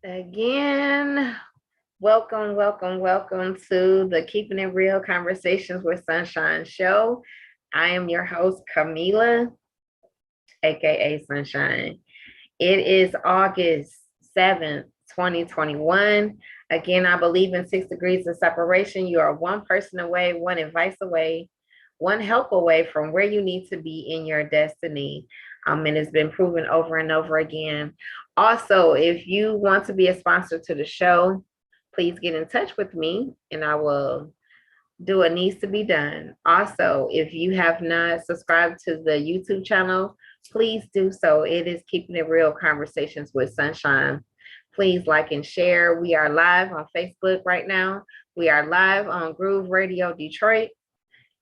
Again, welcome to the Keeping It Real Conversations with Sunshine show. I am your host, Camila, aka Sunshine. It is August 7th, 2021. Again, I believe in 6 degrees of separation. You are one person away, one advice away, one help away from where you need to be in your destiny. And it's been proven over and over again. Also, if you want to be a sponsor to the show, please get in touch with me and I will do what needs to be done. Also, if you have not subscribed to the YouTube channel, please do so. It is Keeping It Real Conversations with Sunshine. Please like and share. We are live on Facebook right now. We are live on Groove Radio Detroit,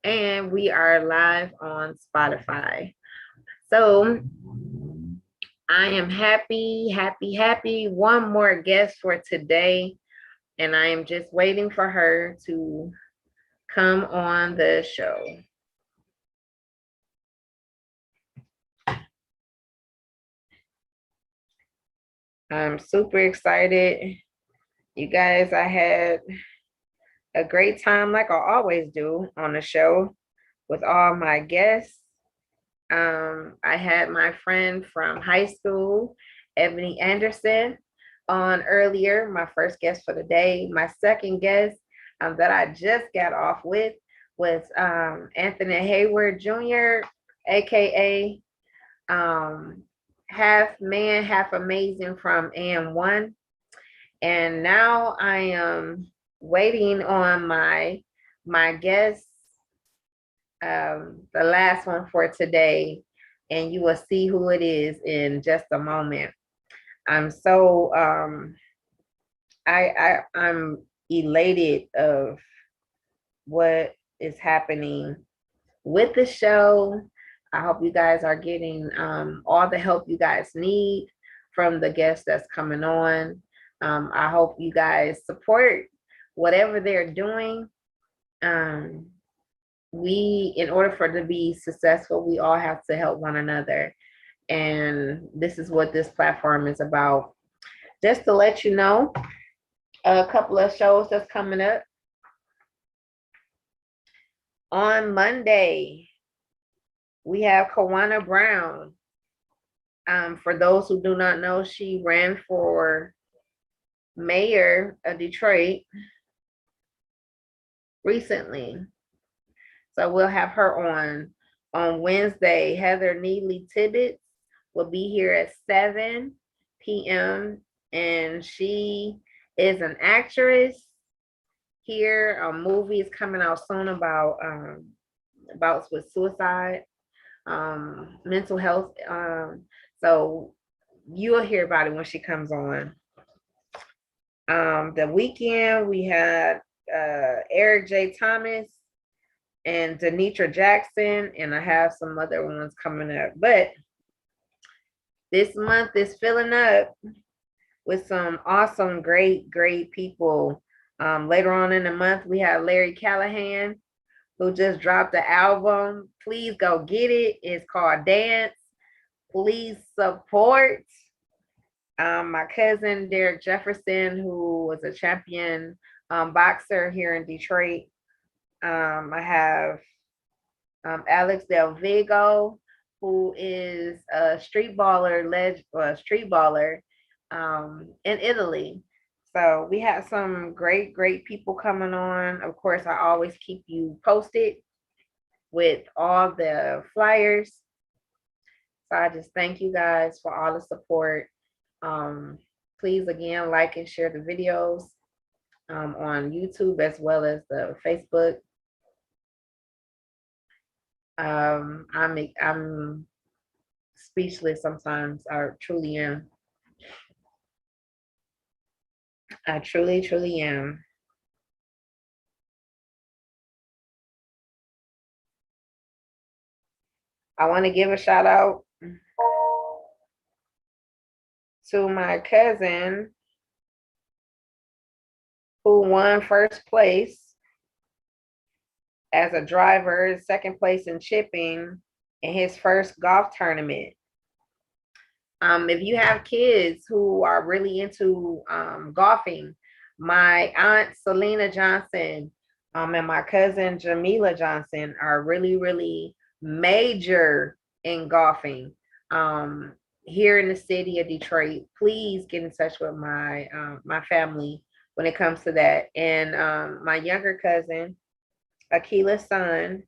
and we are live on Spotify. So I am happy. One more guest for today, and I am just waiting for her to come on the show. I'm super excited. You guys, I had a great time like I always do on the show with all my guests. I had my friend from high school, Ebony Anderson, on earlier, my first guest for the day. My second guest that I just got off with was Anthony Hayward Jr., aka half man, half amazing from AM1. And now I am waiting on my guest, the last one for today, and you will see who it is in just a moment. I'm so I'm elated of what is happening with the show. I hope you guys are getting all the help you guys need from the guests that's coming on. I hope you guys support whatever they're doing. In order for it to be successful, we all have to help one another. And this is what this platform is about. Just to let you know, a couple of shows that's coming up. On Monday, we have Kawana Brown. For those who do not know, she ran for mayor of Detroit recently. So we'll have her on Wednesday. Heather Neely Tibbetts will be here at 7 p.m. And she is an actress here. A movie is coming out soon about with suicide, mental health. So you'll hear about it when she comes on. The weekend we had Eric J. Thomas and Denitra Jackson, and I have some other ones coming up. But this month is filling up with some awesome, great people. Later on in the month, we have Larry Callahan, who just dropped the album. Please go get it. It's called Dance. Please support my cousin, Derek Jefferson, who was a champion boxer here in Detroit. I have Alex Del Vigo, who is a street baller in Italy. So we have some great people coming on. Of course, I always keep you posted with all the flyers. So I just thank you guys for all the support. Please, again, like and share the videos on YouTube as well as the Facebook. I'm speechless sometimes. I truly am. I truly am. I want to give a shout out to my cousin who won first place as a driver, second place in chipping in his first golf tournament. If you have kids who are really into golfing, my aunt Selena Johnson and my cousin Jamila Johnson are really, really major in golfing. Here in the city of Detroit, please get in touch with my family when it comes to that. And my younger cousin, Akila's son,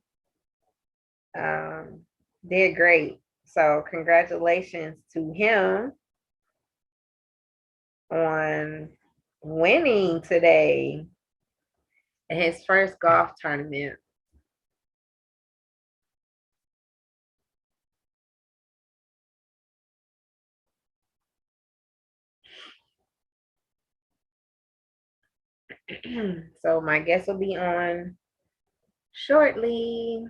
um, did great. So congratulations to him on winning today in his first golf tournament. So my guest will be on shortly.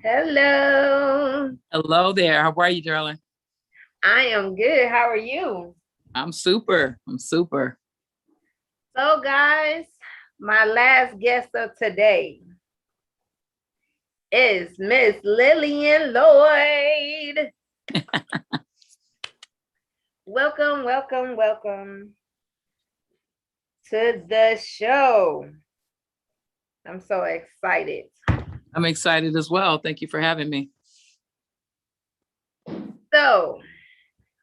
Hello. Hello there. How are you, darling? I am good. How are you? I'm super. I'm super. So, guys, my last guest of today is Miss Lillian Lloyd. Welcome, welcome, welcome to the show. I'm so excited. I'm excited as well. Thank you for having me. So,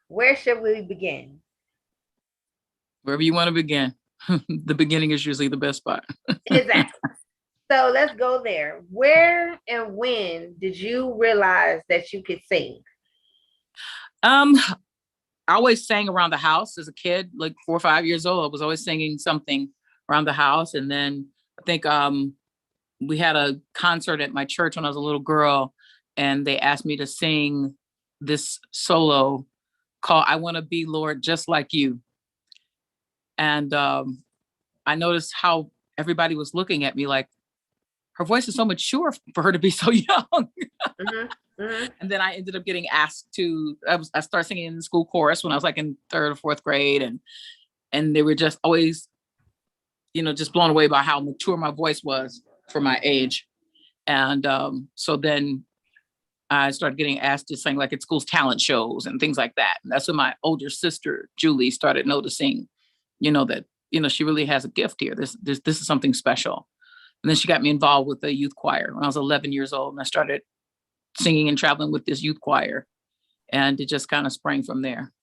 where should we begin? Wherever you want to begin. The beginning is usually the best spot. Exactly. So let's go there. Where and when did you realize that you could sing? Um, I always sang around the house as a kid, like 4 or 5 years old. I was always singing something around the house. And then I think we had a concert at my church when I was a little girl, and they asked me to sing this solo called I Want to Be Lord Just Like You. And I noticed how everybody was looking at me like, her voice is so mature for her to be so young. Mm-hmm. Mm-hmm. And then I ended up getting asked to, I started singing in the school chorus when I was like in third or fourth grade. And they were just always, just blown away by how mature my voice was for my age. And so then I started getting asked to sing like at school's talent shows and things like that. And that's when my older sister, Julie, started noticing, that, she really has a gift here. This is something special. And then she got me involved with the youth choir when I was 11 years old. And I started singing and traveling with this youth choir. And it just kind of sprang from there.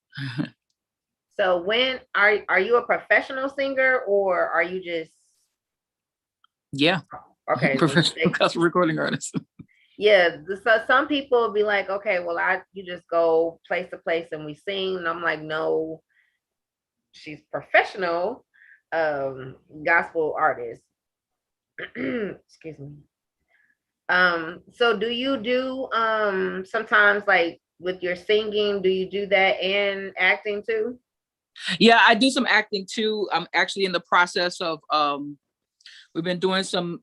So when are you a professional singer or are you just Yeah. okay? Professional recording artist. Yeah, so some people will be like, okay, well, you just go place to place and we sing. And I'm like, no, she's professional, gospel artist. Excuse me. So do you do sometimes like with your singing, do you do that and acting too? Yeah, I do some acting too. I'm actually in the process of we've been doing some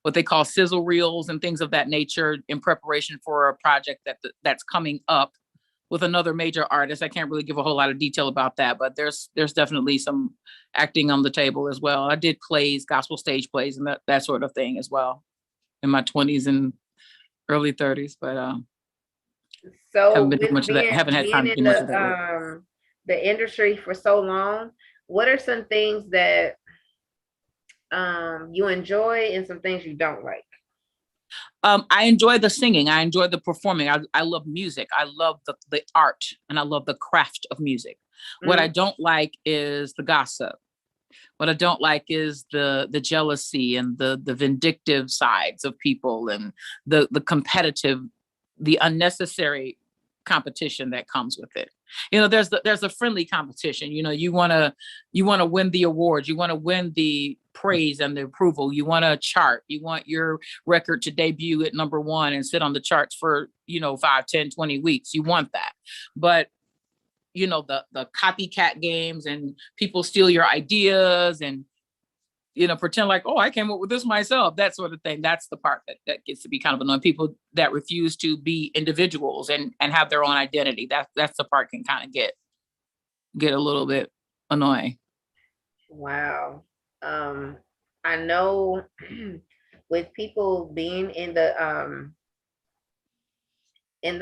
what they call sizzle reels and things of that nature in preparation for a project that's coming up with another major artist. I can't really give a whole lot of detail about that, but there's definitely some acting on the table as well. I did plays, gospel stage plays, and that sort of thing as well in my 20s and early 30s, but haven't So been doing with much of that. Haven't had being time to in do much of that yet. the industry for so long, what are some things that you enjoy and some things you don't like? I enjoy the singing. I enjoy the performing. I love music. I love the art and I love the craft of music. What I Mhm. don't like is the gossip. What I don't like is the jealousy and the vindictive sides of people and the competitive, the unnecessary competition that comes with it. You know, there's a friendly competition. You know, you want to win the awards, you want to win the praise and the approval, you want to chart, you want your record to debut at number one and sit on the charts for 5, 10, 20 weeks. You want that. But the copycat games and people steal your ideas and pretend like, oh, I came up with this myself, that sort of thing. That's the part that gets to be kind of annoying. People that refuse to be individuals and have their own identity. That's the part can kind of get a little bit annoying. Wow. I know with people being in the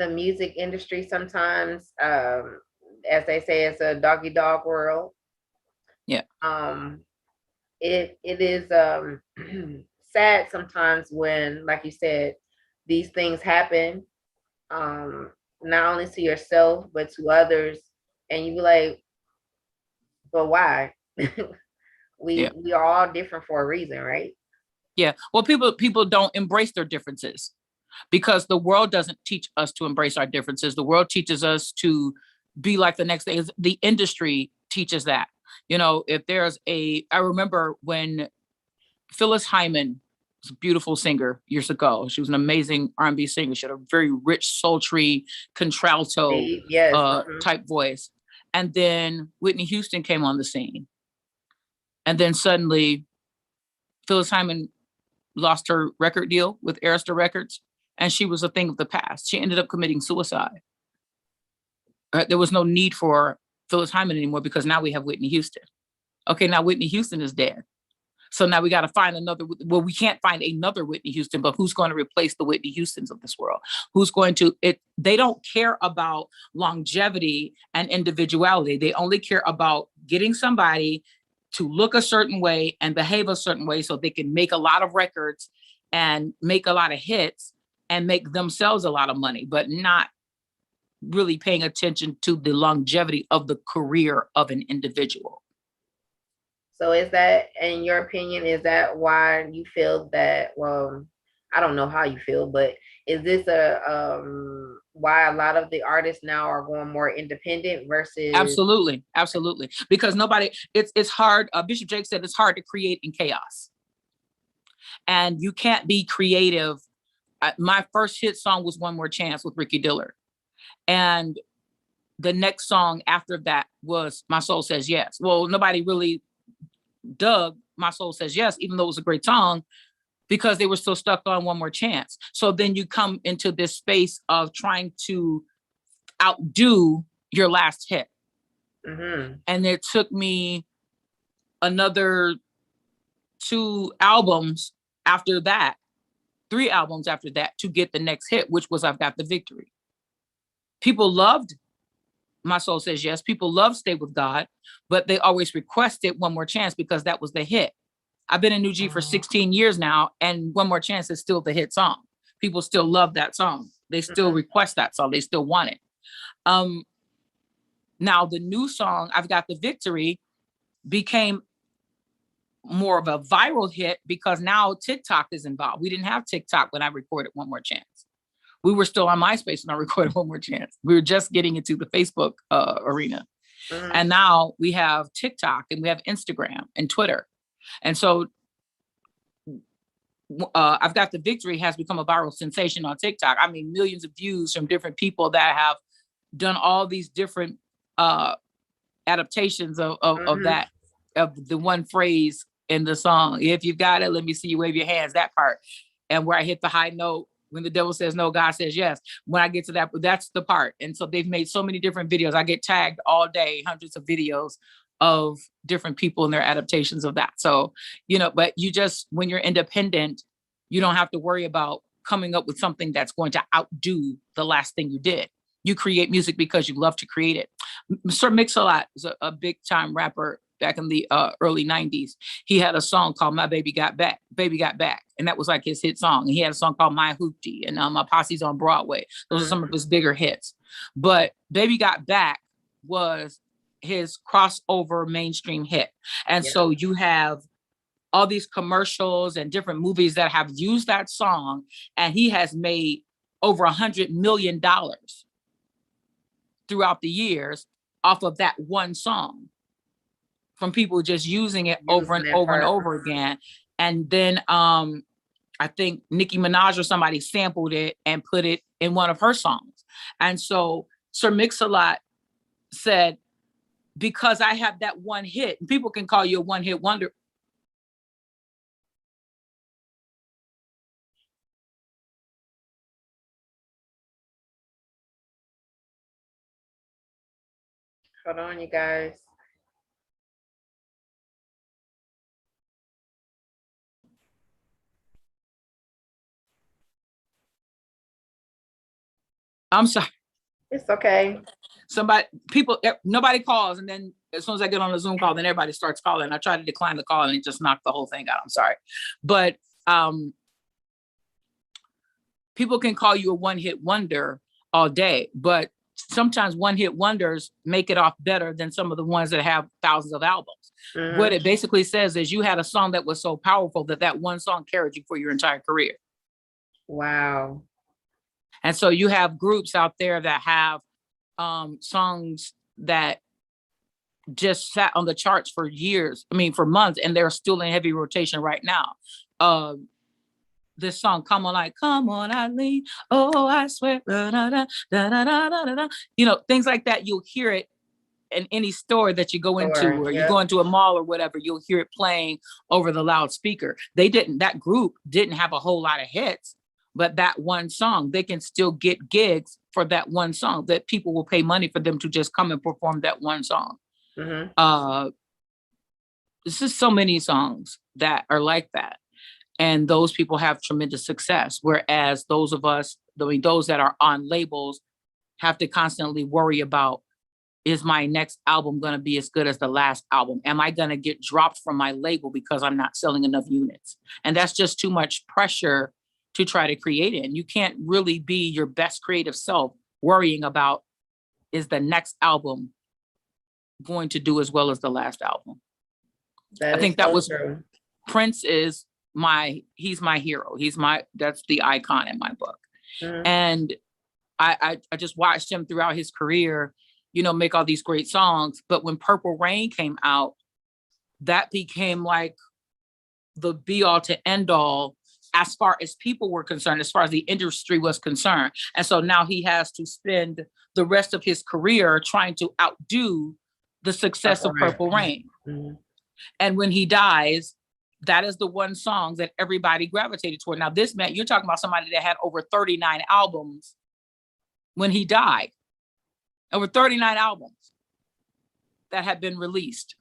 music industry sometimes, as they say, it's a doggy dog world. Yeah. Um, it is sad sometimes when, like you said, these things happen, um, not only to yourself but to others, and you be like, but why? Yeah. We are all different for a reason, right? Yeah. Well, people don't embrace their differences because the world doesn't teach us to embrace our differences. The world teaches us to be like the next day. The industry teaches that. If I remember when Phyllis Hyman was a beautiful singer years ago. She was an amazing R&B singer. She had a very rich, sultry, contralto Yes. type voice. And then Whitney Houston came on the scene. And then suddenly Phyllis Hyman lost her record deal with Arista Records, and she was a thing of the past. She ended up committing suicide. There was no need for Phyllis Hyman anymore because now we have Whitney Houston. Okay, now Whitney Houston is dead. So now we got to find another. Well, we can't find another Whitney Houston, but who's going to replace the Whitney Houstons of this world? Who's going to it? They don't care about longevity and individuality. They only care about getting somebody to look a certain way and behave a certain way so they can make a lot of records and make a lot of hits and make themselves a lot of money, but not really paying attention to the longevity of the career of an individual. So is that, in your opinion, is that why you feel that, well, I don't know how you feel, but is this a why a lot of the artists now are going more independent versus Absolutely, absolutely. Because it's hard. Bishop Jake said it's hard to create in chaos, and you can't be creative. My first hit song was "One More Chance" with Ricky Dillard, and the next song after that was "My Soul Says Yes." Well, nobody really dug "My Soul Says Yes," even though it was a great song, because they were still stuck on "One More Chance." So then you come into this space of trying to outdo your last hit. mm-hmm. And it took me another 2 albums after that, 3 albums after that to get the next hit, which was "I've Got the Victory." People loved "My Soul Says Yes." People loved "Stay with God," but they always requested "One More Chance" because that was the hit. I've been in New G for 16 years now, and "One More Chance" is still the hit song. People still love that song. They still request that song. They still want it. Now the new song, "I've Got the Victory," became more of a viral hit because now TikTok is involved. We didn't have TikTok when I recorded One More Chance. We were still on MySpace when I recorded One More Chance. We were just getting into the Facebook arena. Mhm. And now we have TikTok and we have Instagram and Twitter. And so I've Got the Victory has become a viral sensation on TikTok. I mean, millions of views from different people that have done all these different adaptations of that, of the one phrase in the song. If you've got it, let me see you wave your hands, that part. And where I hit the high note, when the devil says no, God says yes. When I get to that, that's the part. And so they've made so many different videos. I get tagged all day, hundreds of videos of different people and their adaptations of that. So, you know, but you just, when you're independent, you don't have to worry about coming up with something that's going to outdo the last thing you did. You create music because you love to create it. Sir Mix-a-Lot was a big time rapper back in the early 90s. He had a song called My Baby Got Back, Baby Got Back. And that was like his hit song. And he had a song called My Hoopty and My Posse's on Broadway. Those are some of his bigger hits. But Baby Got Back was his crossover mainstream hit. And so you have all these commercials and different movies that have used that song. And he has made over $100 million throughout the years off of that one song, from people just using it over and over and over again. And then I think Nicki Minaj or somebody sampled it and put it in one of her songs. And so Sir Mix-a-Lot said, because I have that one hit, and people can call you a one-hit wonder. Hold on, you guys. I'm sorry. It's okay. Nobody calls. And then as soon as I get on a Zoom call, then everybody starts calling. I try to decline the call and it just knocked the whole thing out. I'm sorry. But people can call you a one-hit wonder all day, but sometimes one-hit wonders make it off better than some of the ones that have thousands of albums. What it basically says is you had a song that was so powerful that one song carried you for your entire career. Wow. And so you have groups out there that have songs that just sat on the charts for years, for months, and they're still in heavy rotation right now. This song, Come On Eileen, oh, I swear, da, da, da, da, da, da, da. Things like that, you'll hear it in any store that you go into, or you go into a mall or whatever, you'll hear it playing over the loudspeaker. That group didn't have a whole lot of hits, but that one song, they can still get gigs for that one song, that people will pay money for them to just come and perform that one song. This is so many songs that are like that. And those people have tremendous success. Whereas those of us, those that are on labels have to constantly worry about, is my next album going to be as good as the last album? Am I going to get dropped from my label because I'm not selling enough units? And that's just too much pressure to try to create it. And you can't really be your best creative self worrying about, is the next album going to do as well as the last album? I think that was true. Prince is he's my hero. That's the icon in my book. And I just watched him throughout his career, make all these great songs. But when Purple Rain came out, that became like the be all to end all as far as people were concerned, as far as the industry was concerned. And so now he has to spend the rest of his career trying to outdo the success of Purple Rain. And when he dies, that is the one song that everybody gravitated toward. Now, this man, you're talking about somebody that had over 39 albums when he died. Over 39 albums that had been released.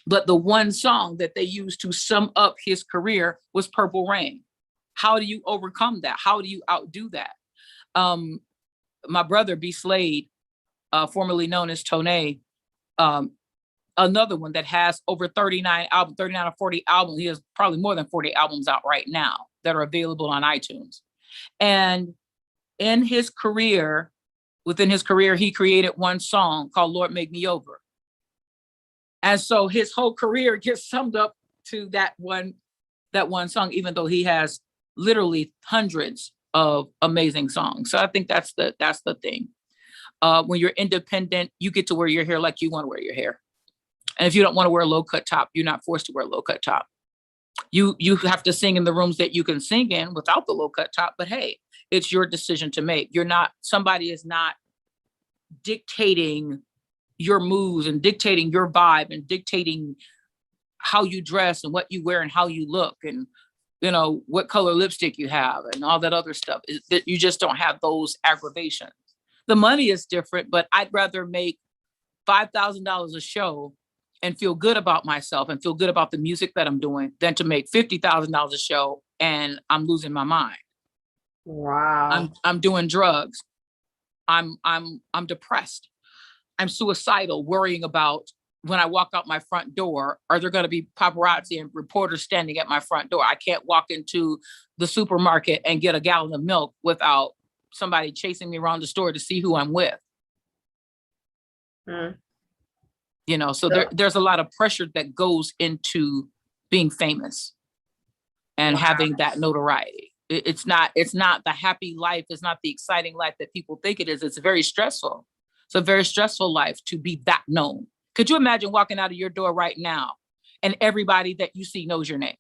But the one song that they used to sum up his career was Purple Rain. How do you overcome that? How do you outdo that? My brother, B. Slade, formerly known as Tone, another one that has over 39 or 40 albums. He has probably more than 40 albums out right now that are available on iTunes. And within his career, he created one song called Lord Make Me Over. And so his whole career gets summed up to that one song, even though he has literally hundreds of amazing songs. So I think that's the thing. When you're independent, you get to wear your hair like you want to wear your hair. And if you don't want to wear a low cut top, you're not forced to wear a low cut top. You have to sing in the rooms that you can sing in without the low cut top, but hey, it's your decision to make. Somebody is not dictating your moves and dictating your vibe and dictating how you dress and what you wear and how you look and, you know, what color lipstick you have and all that other stuff. That you just don't have those aggravations. The money is different, but I'd rather make $5,000 a show and feel good about myself and feel good about the music that I'm doing than to make $50,000 a show and I'm losing my mind. Wow. I'm doing drugs. I'm depressed. I'm suicidal, worrying about when I walk out my front door, are there going to be paparazzi and reporters standing at my front door? I can't walk into the supermarket and get a gallon of milk without somebody chasing me around the store to see who I'm with. Mm. You know, so there's a lot of pressure that goes into being famous and having that notoriety. It's not the happy life. It's not the exciting life that people think it is. It's very stressful. It's a very stressful life to be that known. Could you imagine walking out of your door right now and everybody that you see knows your name?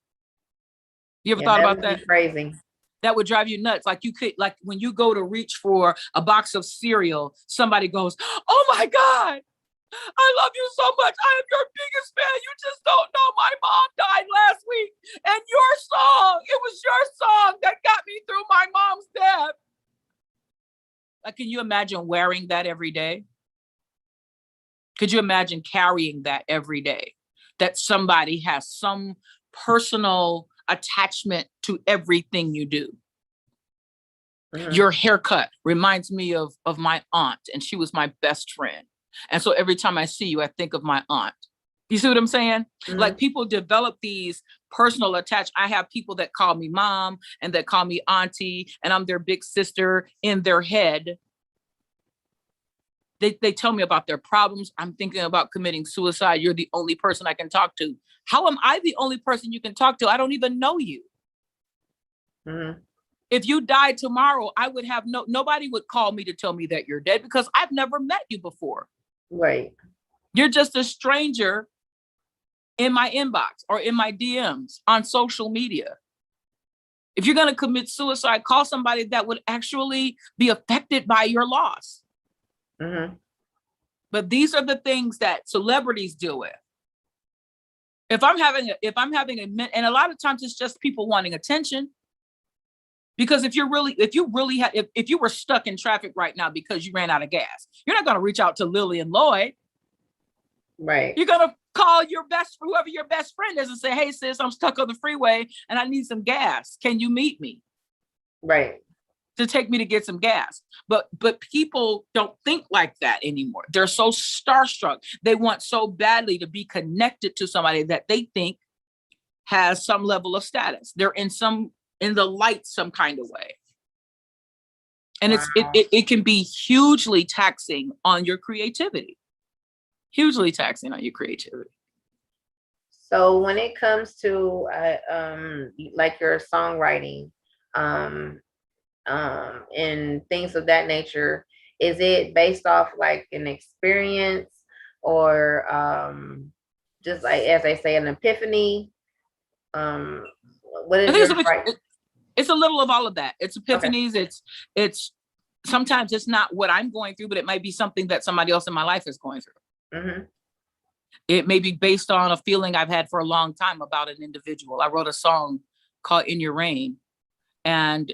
You ever thought about that? Crazy. That would drive you nuts. Like when you go to reach for a box of cereal, somebody goes, "Oh my God, I love you so much. I am your biggest fan. You just don't know my mom died last week. And it was your song that got me through my mom's death." Like, can you imagine wearing that every day? Could you imagine carrying that every day? That somebody has some personal attachment to everything you do. Mm-hmm. Your haircut reminds me of my aunt, and she was my best friend. And so every time I see you, I think of my aunt. You see what I'm saying? Mm-hmm. Like, people develop these personal attachments. I have people that call me mom and that call me auntie, and I'm their big sister in their head. They tell me about their problems. I'm thinking about committing suicide. You're the only person I can talk to. How am I the only person you can talk to? I don't even know you. Mm-hmm. If you died tomorrow, I would have nobody would call me to tell me that you're dead because I've never met you before. Right. You're just a stranger in my inbox or in my DMs on social media. If you're going to commit suicide, call somebody that would actually be affected by your loss. Mm-hmm. But these are the things that celebrities deal with. If I'm having and a lot of times it's just people wanting attention. Because if you were stuck in traffic right now because you ran out of gas, you're not going to reach out to Lillian Lloyd. Right. You're going to call whoever your best friend is and say, "Hey sis, I'm stuck on the freeway and I need some gas. Can you meet me?" Right. To take me to get some gas. But people don't think like that anymore. They're so starstruck. They want so badly to be connected to somebody that they think has some level of status. They're in the light some kind of way. And wow. It can be hugely taxing on your creativity. Hugely taxing on your creativity. So when it comes to like your songwriting, and things of that nature, is it based off like an experience or just like, as they say, an epiphany? What is it's a little of all of that. It's epiphanies. Okay. It's sometimes it's not what I'm going through, but it might be something that somebody else in my life is going through. Mm-hmm. It may be based on a feeling I've had for a long time about an individual. I wrote a song called "In Your Rain," and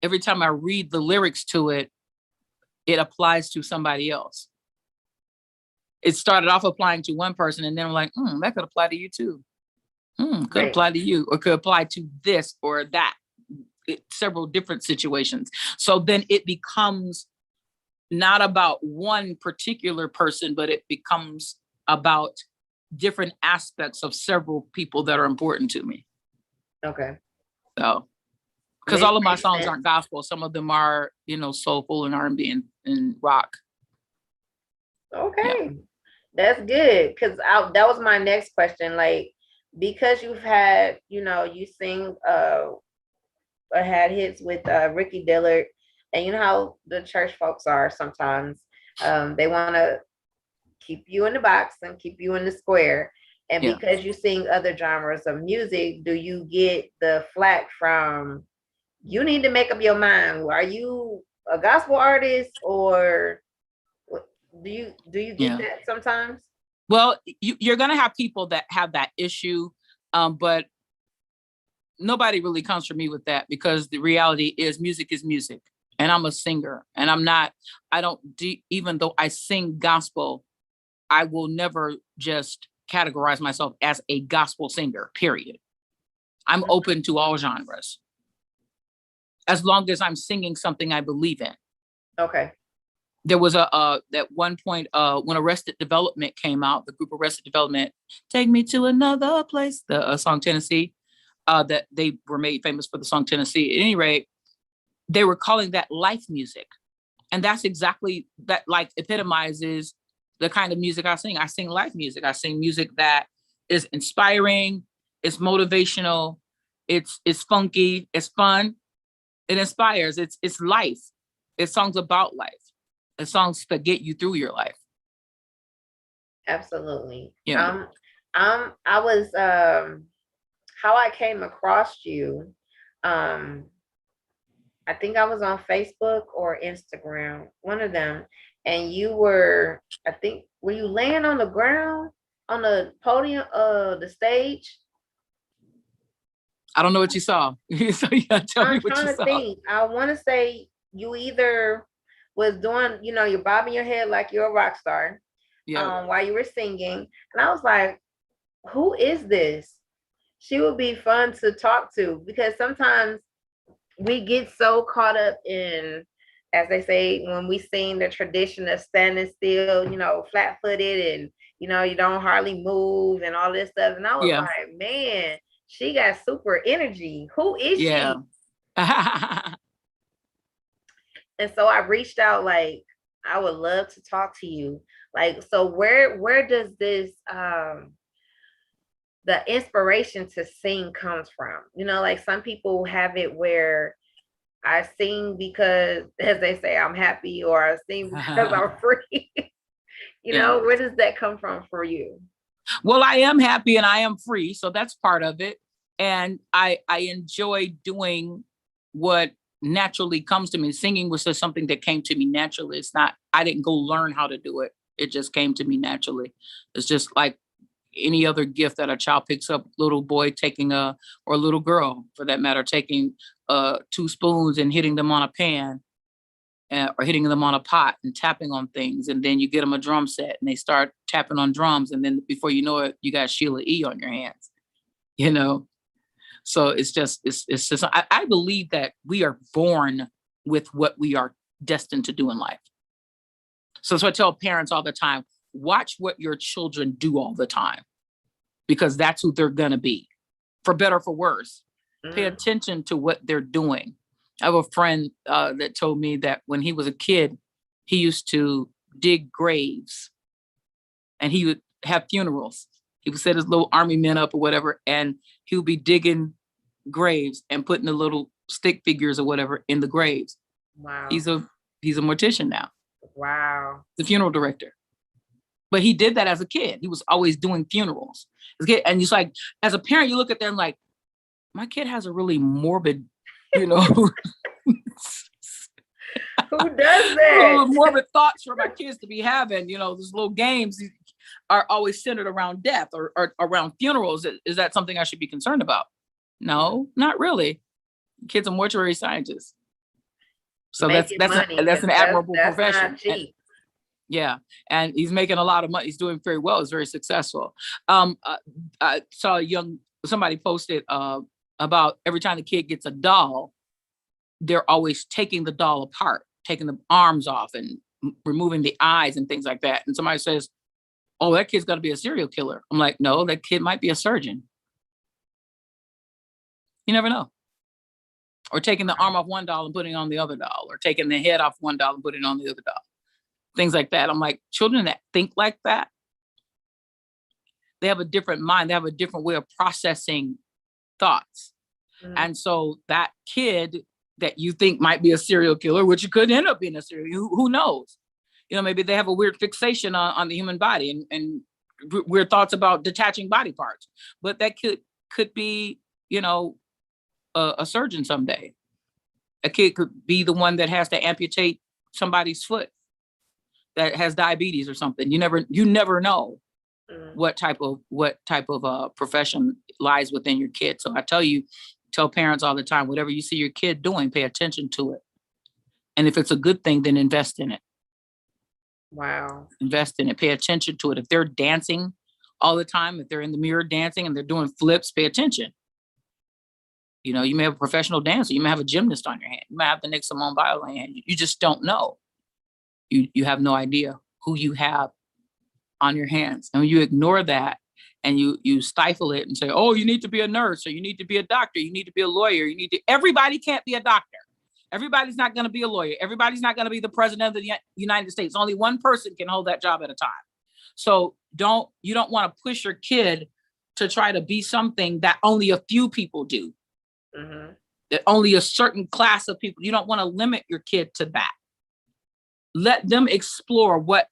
every time I read the lyrics to it, it applies to somebody else. It started off applying to one person, and then I'm like, that could apply to you too. Could apply to you, or could apply to this or that. Several different situations. So then it becomes not about one particular person, but it becomes about different aspects of several people that are important to me. Okay. So, because all of my songs aren't gospel. Some of them are, soulful and R&B and rock. Okay. Yeah. That's good because that was my next question. Like, because you've had, you sing, had hits with Ricky Dillard, and you know how the church folks are sometimes. They want to keep you in the box and keep you in the square. And Yeah. because you sing other genres of music, do you get the flack from, you need to make up your mind? Are you a gospel artist, or do you get Yeah. that sometimes? Well, you're going to have people that have that issue, but nobody really comes for me with that, because the reality is music is music, and I'm a singer, and I don't do, even though I sing gospel, I will never just categorize myself as a gospel singer, period. I'm open to all genres as long as I'm singing something I believe in. Okay. There was at one point when Arrested Development came out, the group Arrested Development, Take Me to Another Place, the song Tennessee, that they were made famous for the song Tennessee. At any rate, they were calling that life music. And that's exactly that, like, epitomizes the kind of music I sing. I sing life music. I sing music that is inspiring, it's motivational, it's funky, it's fun, it inspires, it's life. It's songs about life. It's songs that get you through your life. Absolutely. Yeah. I was how I came across you. Um, I think I was on Facebook or Instagram, one of them, and you were, I think, were you laying on the ground on the podium of the stage? I don't know what you saw. So yeah, tell me I'm what you trying to saw. think. I want to say you either was doing, you're bobbing your head like you're a rock star, Yeah. while you were singing, and I was like, who is this? She would be fun to talk to, because sometimes we get so caught up in, as they say, when we sing the tradition of standing still, flat footed, and you don't hardly move and all this stuff. And I was Yeah. like, man, she got super energy. Who is Yeah. she? And so I reached out, like, I would love to talk to you. Like, so where does this the inspiration to sing comes from? Like, some people have it where I sing because, as they say, I'm happy, or I sing because I'm free. Yeah. Where does that come from for you? Well, I am happy and I am free, so that's part of it. And I enjoy doing what naturally comes to me. Singing was just something that came to me naturally. It's not, I didn't go learn how to do it. It just came to me naturally. It's just like any other gift that a child picks up. Little boy taking or a little girl for that matter, taking two spoons and hitting them on a pan, or hitting them on a pot and tapping on things. And then you get them a drum set and they start tapping on drums. And then before you know it, you got Sheila E. on your hands, you know? So it's just, I believe that we are born with what we are destined to do in life. So I tell parents all the time, watch what your children do all the time, because that's who they're going to be, for better or for worse. Pay attention to what they're doing. I have a friend that told me that when he was a kid, he used to dig graves, and he would have funerals. He would set his little army men up or whatever, and he would be digging graves and putting the little stick figures or whatever in the graves. Wow. He's a mortician now. Wow. The funeral director. But he did that as a kid. He was always doing funerals. And it's like, as a parent, you look at them like, my kid has a really morbid, Who does that? morbid thoughts for my kids to be having. These little games are always centered around death or around funerals. Is that something I should be concerned about? No, not really. Kids are mortuary scientists. So that's an admirable profession. Not cheap. Yeah, and he's making a lot of money. He's doing very well. He's very successful. I saw somebody posted about every time the kid gets a doll, they're always taking the doll apart, taking the arms off and removing the eyes and things like that. And somebody says, "Oh, that kid's got to be a serial killer." I'm like, no, that kid might be a surgeon. You never know. Or taking the arm off one doll and putting it on the other doll, or taking the head off one doll and putting it on the other doll. Things like that. I'm like, children that think like that They have a different mind. They have a different way of processing thoughts. Mhm. And so that kid that you think might be a serial killer, which could end up being a serial, who knows? You know, maybe they have a weird fixation on the human body and weird thoughts about detaching body parts. But that could be, you know, a surgeon someday. A kid could be the one that has to amputate somebody's foot that has diabetes or something. You never know Mhm. what type of profession lies within your kid. So I tell parents all the time, whatever you see your kid doing, pay attention to it. And if it's a good thing, then invest in it. Wow. Invest in it. Pay attention to it. If they're dancing all the time, if they're in the mirror dancing and they're doing flips, pay attention. You know, you may have a professional dancer. You may have a gymnast on your hand. You might have the next Simone Biles on your hand. You just don't know. You have no idea who you have on your hands. And when you ignore that and you stifle it and say, oh, you need to be a nurse or you need to be a doctor, you need to be a lawyer, everybody can't be a doctor. Everybody's not going to be a lawyer. Everybody's not going to be the president of the United States. Only one person can hold that job at a time. So you don't want to push your kid to try to be something that only a few people do. Mhm. That only a certain class of people. You don't want to limit your kid to that. Let them explore what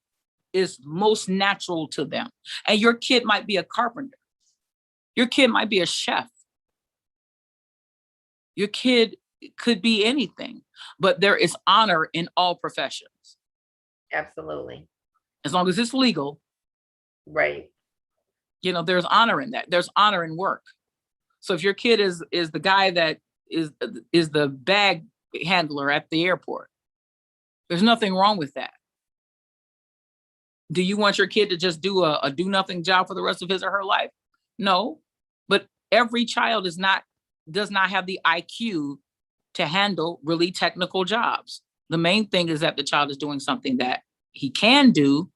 is most natural to them. And your kid might be a carpenter. Your kid might be a chef. Your kid could be anything, but there is honor in all professions. Absolutely. As long as it's legal, Right. you know, there's honor in that. There's honor in work. So if your kid is the guy that is the bag handler at the airport, there's nothing wrong with that. Do you want your kid to just do a do nothing job for the rest of his or her life? No, but every child does not have the IQ to handle really technical jobs. The main thing is that the child is doing something that he can do,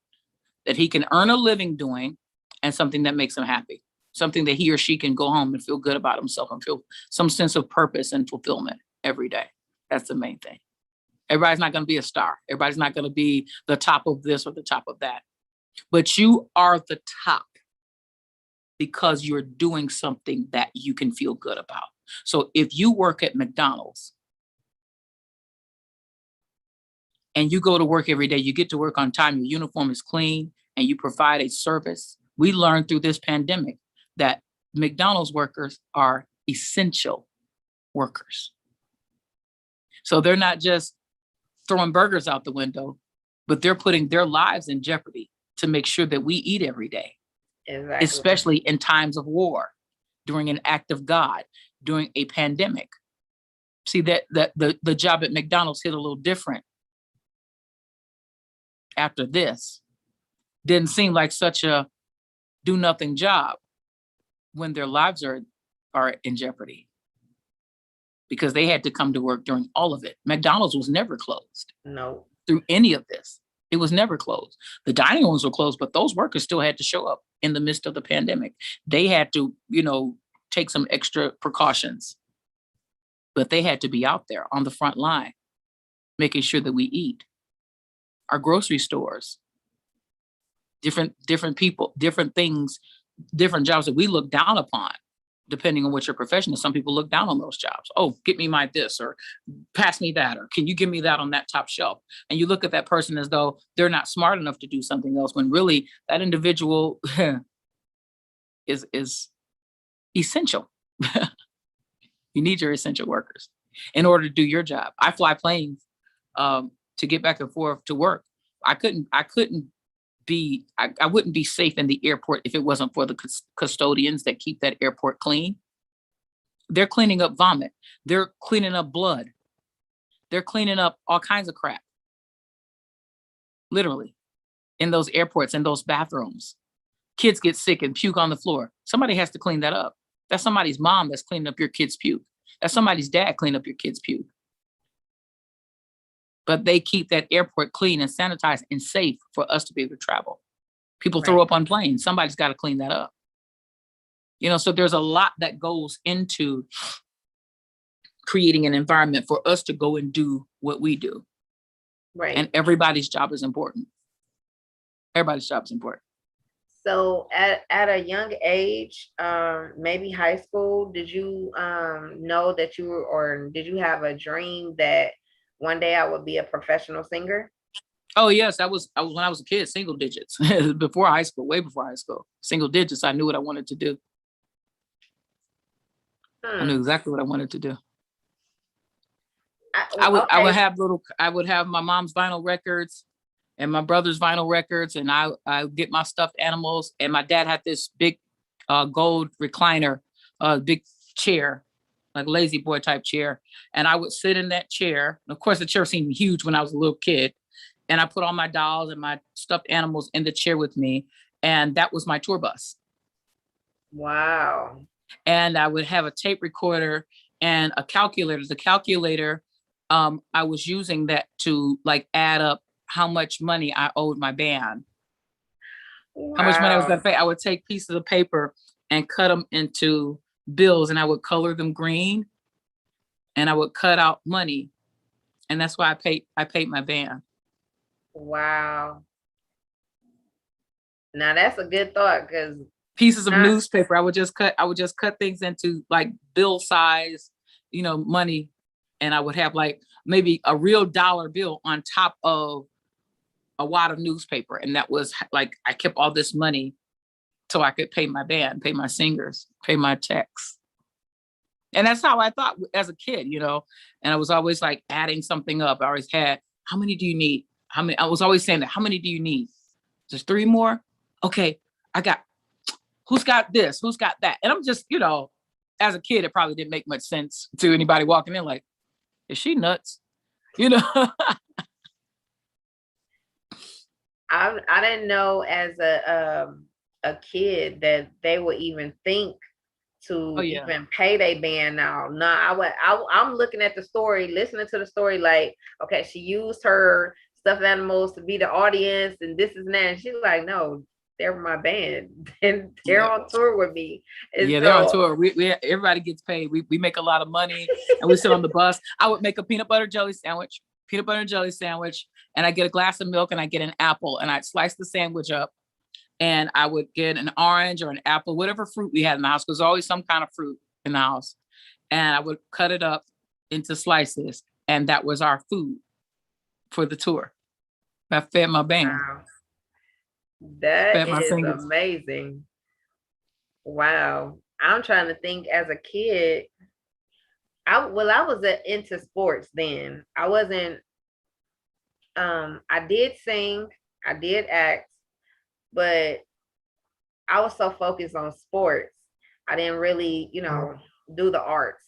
that he can earn a living doing, and something that makes him happy. Something that he or she can go home and feel good about himself and feel some sense of purpose and fulfillment every day. That's the main thing. Everybody's not going to be a star. Everybody's not going to be the top of this or the top of that. But you are the top because you're doing something that you can feel good about. So if you work at McDonald's and you go to work every day, you get to work on time, your uniform is clean, and you provide a service. We learned through this pandemic that McDonald's workers are essential workers. So they're not just throwing burgers out the window, but they're putting their lives in jeopardy to make sure that we eat every day, Exactly. especially in times of war, during an act of God, during a pandemic. See that the job at McDonald's hit a little different after this. Didn't seem like such a do nothing job when their lives are in jeopardy because they had to come to work during all of it. McDonald's was never closed No. through any of this. It was never closed. The dining rooms were closed, but those workers still had to show up in the midst of the pandemic. They had to, take some extra precautions, but they had to be out there on the front line, making sure that we eat. Our grocery stores, different people, different things, different jobs that we look down upon, depending on what your profession is. Some people look down on those jobs. Oh, get me my this, or pass me that, or can you give me that on that top shelf? And you look at that person as though they're not smart enough to do something else, when really that individual is essential. You need your essential workers in order to do your job. I fly planes to get back and forth to work. I wouldn't be safe in the airport if it wasn't for the custodians that keep that airport clean. They're cleaning up vomit. They're cleaning up blood. They're cleaning up all kinds of crap. Literally, in those airports, in those bathrooms. Kids get sick and puke on the floor. Somebody has to clean that up. That's somebody's mom that's cleaning up your kid's puke. That's somebody's dad cleaning up your kid's puke. But they keep that airport clean and sanitized and safe for us to be able to travel. People throw up on planes. Somebody's got to clean that up. So there's a lot that goes into creating an environment for us to go and do what we do. Right. And everybody's job is important. Everybody's job is important. So at a young age, maybe high school, did you know that you were, or did you have a dream that one day I would be a professional singer? Oh yes, I was when I was a kid, single digits. Before high school, way before high school. Single digits, I knew what I wanted to do. I knew Hmm. exactly what I wanted to do. I would Okay. have I would have my mom's vinyl records and my brother's vinyl records, and I would get my stuffed animals. And my dad had this big gold recliner, big chair, like lazy boy type chair. And I would sit in that chair. Of course, the chair seemed huge when I was a little kid. And I put all my dolls and my stuffed animals in the chair with me. And that was my tour bus. Wow. And I would have a tape recorder and a calculator. The calculator, I was using that to like add up how much money I owed my band, how much money I was going Wow. to pay. I would take pieces of paper and cut them into bills, and I would color them green, and I would cut out money, and that's why I paid my band. Wow. Now that's a good thought because Pieces of not newspaper. I would just cut things into like bill size, money, and I would have like maybe a real dollar bill on top of a wad of newspaper, and that was like I kept all this money so I could pay my band, pay my singers, pay my checks. And that's how I thought as a kid. And I was always like adding something up. I always had, how many do you need? How many? I was always saying that. How many do you need? Just three more? Okay, I got, who's got this? Who's got that? And I'm just, as a kid, it probably didn't make much sense to anybody walking in like, is she nuts? You know? I didn't know as a kid that they would even think Oh to yeah. even pay their band now. No, I'm looking at the story, listening to the story, like, okay, she used her stuffed animals to be the audience and this is that. And she's like, no, they're my band and they're Yeah. on tour with me. And Yeah, they're on so tour. We everybody gets paid. We make a lot of money, and we sit on the bus. I would make a peanut butter and jelly sandwich, and I get a glass of milk, and I get an apple, and I'd slice the sandwich up, and I would get an orange or an apple, whatever fruit we had in the house, because there's always some kind of fruit in the house, and I would cut it up into slices, and that was our food for the tour. I fed my band, wow, that fed my is singers. amazing. Wow. I'm trying to think as a kid. I was into sports then. I wasn't I did sing, I did act, but I was so focused on sports. I didn't really, do the arts.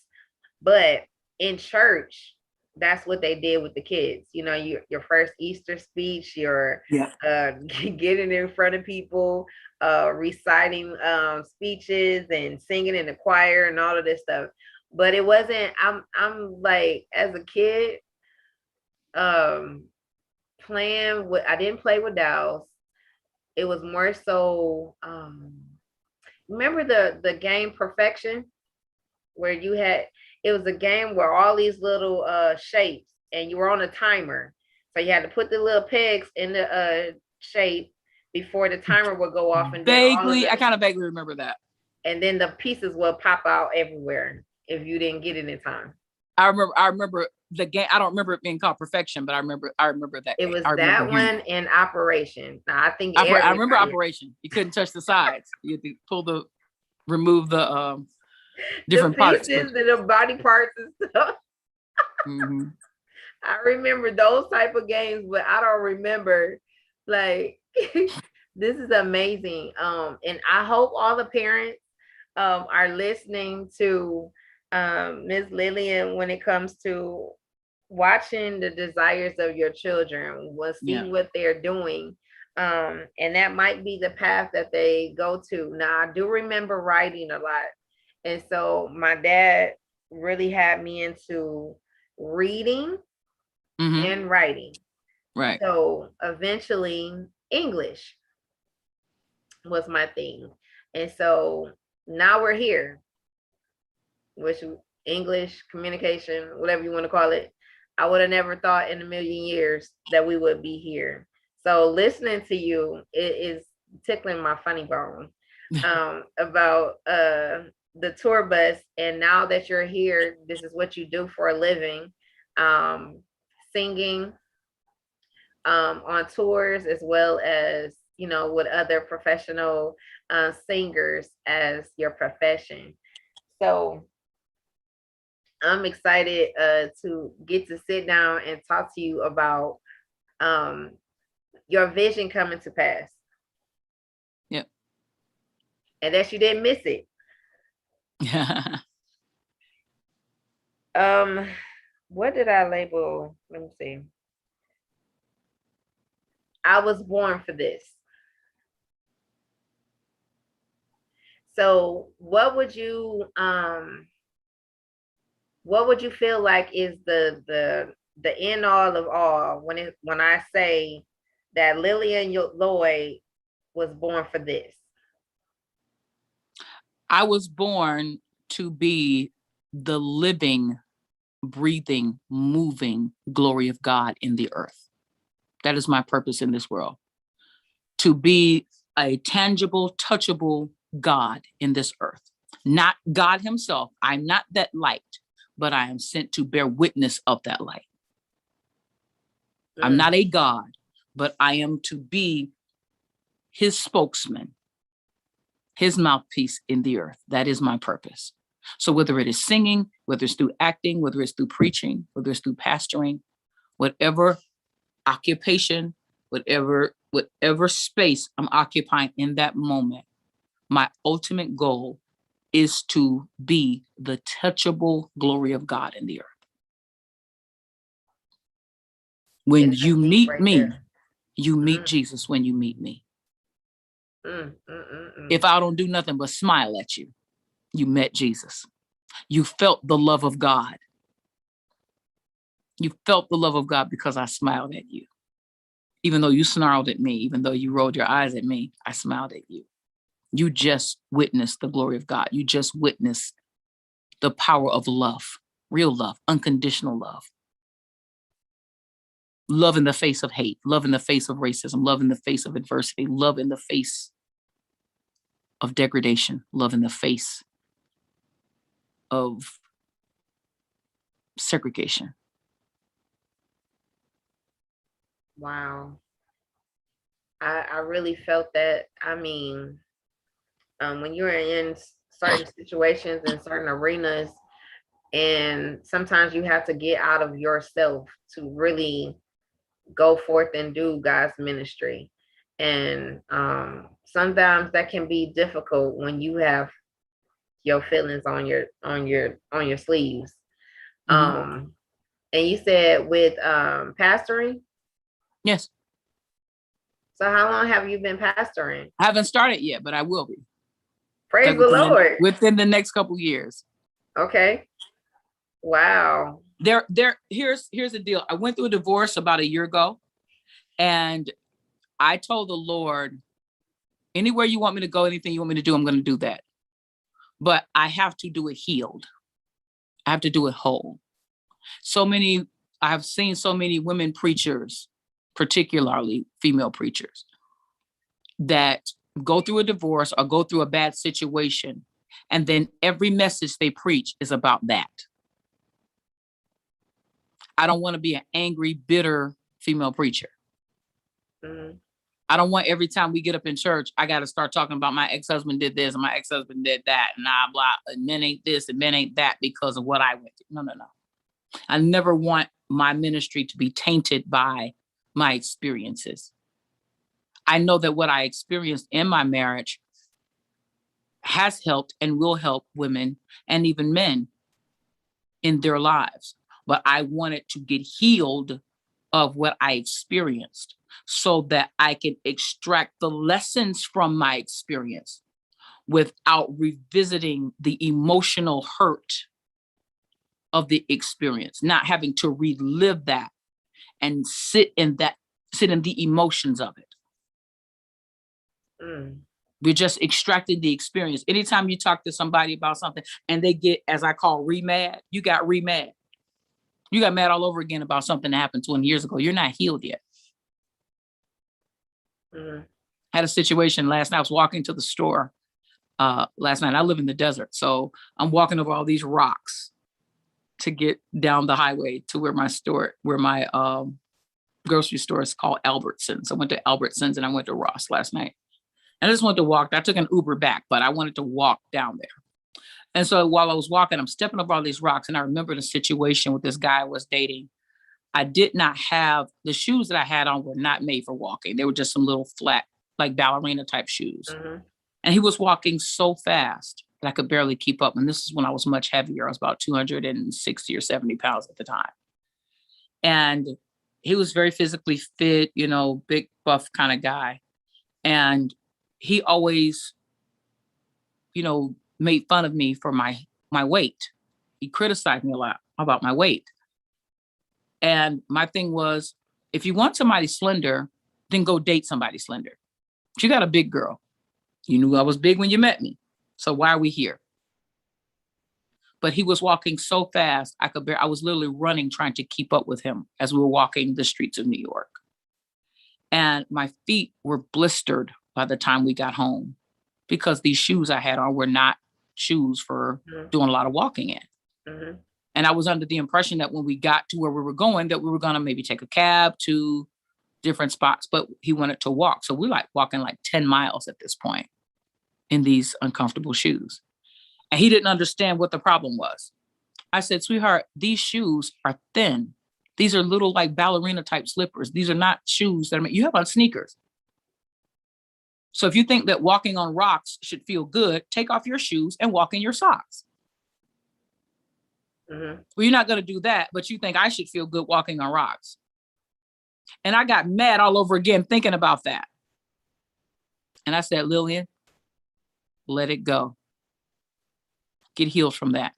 But in church, that's what they did with the kids. Your first Easter speech, your Yeah. getting in front of people, reciting speeches and singing in the choir and all of this stuff. But it wasn't. I'm like as a kid, um, playing with. I didn't play with dolls. It was more so. Remember the game Perfection, where you had it was a game where all these little shapes and you were on a timer. So you had to put the little pegs in the shape before the timer would go off and then all of Vaguely, I the kind of vaguely remember that. and then the pieces will pop out everywhere if you didn't get it in time. I remember the game. I don't remember it being called Perfection, but I remember that It game. was I remember that hearing one it. in Operation. Now I think I remember everybody Operation. You couldn't touch the sides. You had to remove the the different parts. But pieces and the body parts and stuff. mhm. I remember those type of games, but I don't remember like this is amazing. And I hope all the parents are listening to Ms. Lillian when it comes to watching the desires of your children. We'll see Yeah. what they're doing. And that might be the path that they go to. Now, I do remember writing a lot. And so my dad really had me into reading Hmm. and writing. Right. So eventually, English was my thing. And so now we're here, which English, communication, whatever you want to call it. I would have never thought in a million years that we would be here. So listening to you, it is tickling my funny bone about the tour bus. And now that you're here, this is what you do for a living, singing on tours, as well as, you know, with other professional singers as your profession. So I'm excited to get to sit down and talk to you about um, your vision coming to pass. Yep. And that you didn't miss it. Um, what did I label? Let me see. I was born for this. So what would you feel like is the end all of all when I say that Lillian Lloyd was born for this? I was born to be the living, breathing, moving glory of God in the earth. That is my purpose in this world. To be a tangible, touchable God in this earth. Not God himself. I'm not that light, but I am sent to bear witness of that light. I'm not a God, but I am to be his spokesman, his mouthpiece in the earth. That is my purpose. So whether it is singing, whether it's through acting, whether it's through preaching, whether it's through pastoring, whatever occupation, whatever space I'm occupying in that moment, my ultimate goal is to be the touchable glory of God in the earth. When you meet right me, there. you meet Jesus when you meet me. If I don't do nothing but smile at you, you met Jesus. You felt the love of God. You felt the love of God because I smiled at you. Even though you snarled at me, even though you rolled your eyes at me, I smiled at you. You just witnessed the glory of God. You just witnessed the power of love, real love, unconditional love. Love in the face of hate, love in the face of racism, love in the face of adversity, love in the face of degradation, love in the face of segregation. Wow. I really felt that. I mean, when you're in certain situations and certain arenas, and sometimes you have to get out of yourself to really go forth and do God's ministry. And sometimes that can be difficult when you have your feelings on your sleeves. And you said with pastoring? Yes. So how long have you been pastoring? I haven't started yet, but I will be. Praise the Lord. Within the next couple of years. Okay. Wow. Here's the deal. I went through a divorce about a year ago, and I told the Lord, anywhere you want me to go, anything you want me to do, I'm going to do that. But I have to do it healed. I have to do it whole. I have seen so many women preachers, particularly female preachers, that go through a divorce or go through a bad situation, and then every message they preach is about that. I don't want to be an angry, bitter female preacher. I don't want every time we get up in church, I got to start talking about my ex-husband did this and my ex-husband did that, and blah, and men ain't this and men ain't that because of what I went through. No. I never want my ministry to be tainted by my experiences. I know that what I experienced in my marriage has helped and will help women and even men in their lives. But I wanted to get healed of what I experienced so that I can extract the lessons from my experience without revisiting the emotional hurt of the experience, not having to relive that and sit in the emotions of it. We're just extracting the experience. Anytime you talk to somebody about something and they get, as I call, re-mad, you got re-mad. You got mad all over again about something that happened 20 years ago. You're not healed yet. Had a situation last night. I was walking to the store last night. I live in the desert, so I'm walking over all these rocks to get down the highway to where my grocery store is called Albertsons. I went to Albertsons and I went to Ross last night. And I just wanted to walk. I took an Uber back, but I wanted to walk down there. And so while I was walking, I'm stepping over all these rocks. And I remember the situation with this guy I was dating. I did not have the shoes that I had on were not made for walking. They were just some little flat, like ballerina type shoes. Mm-hmm. And he was walking so fast that I could barely keep up. And this is when I was much heavier. I was about 260 or 70 pounds at the time. And he was very physically fit, big buff kind of guy. And he always, made fun of me for my weight. He criticized me a lot about my weight. And my thing was, if you want somebody slender, then go date somebody slender. But you got a big girl. You knew I was big when you met me. So why are we here? But he was walking so fast, I was literally running, trying to keep up with him as we were walking the streets of New York. And my feet were blistered by the time we got home because these shoes I had on were not shoes for doing a lot of walking in. Mm-hmm. And I was under the impression that when we got to where we were going, that we were going to maybe take a cab to different spots, but he wanted to walk. So we're like walking like 10 miles at this point in these uncomfortable shoes. And he didn't understand what the problem was. I said, sweetheart, these shoes are thin. These are little like ballerina type slippers. These are not shoes that you have on sneakers. So if you think that walking on rocks should feel good, take off your shoes and walk in your socks. Mm-hmm. Well, you're not going to do that, but you think I should feel good walking on rocks. And I got mad all over again thinking about that. And I said, Lillian, let it go. Get healed from that.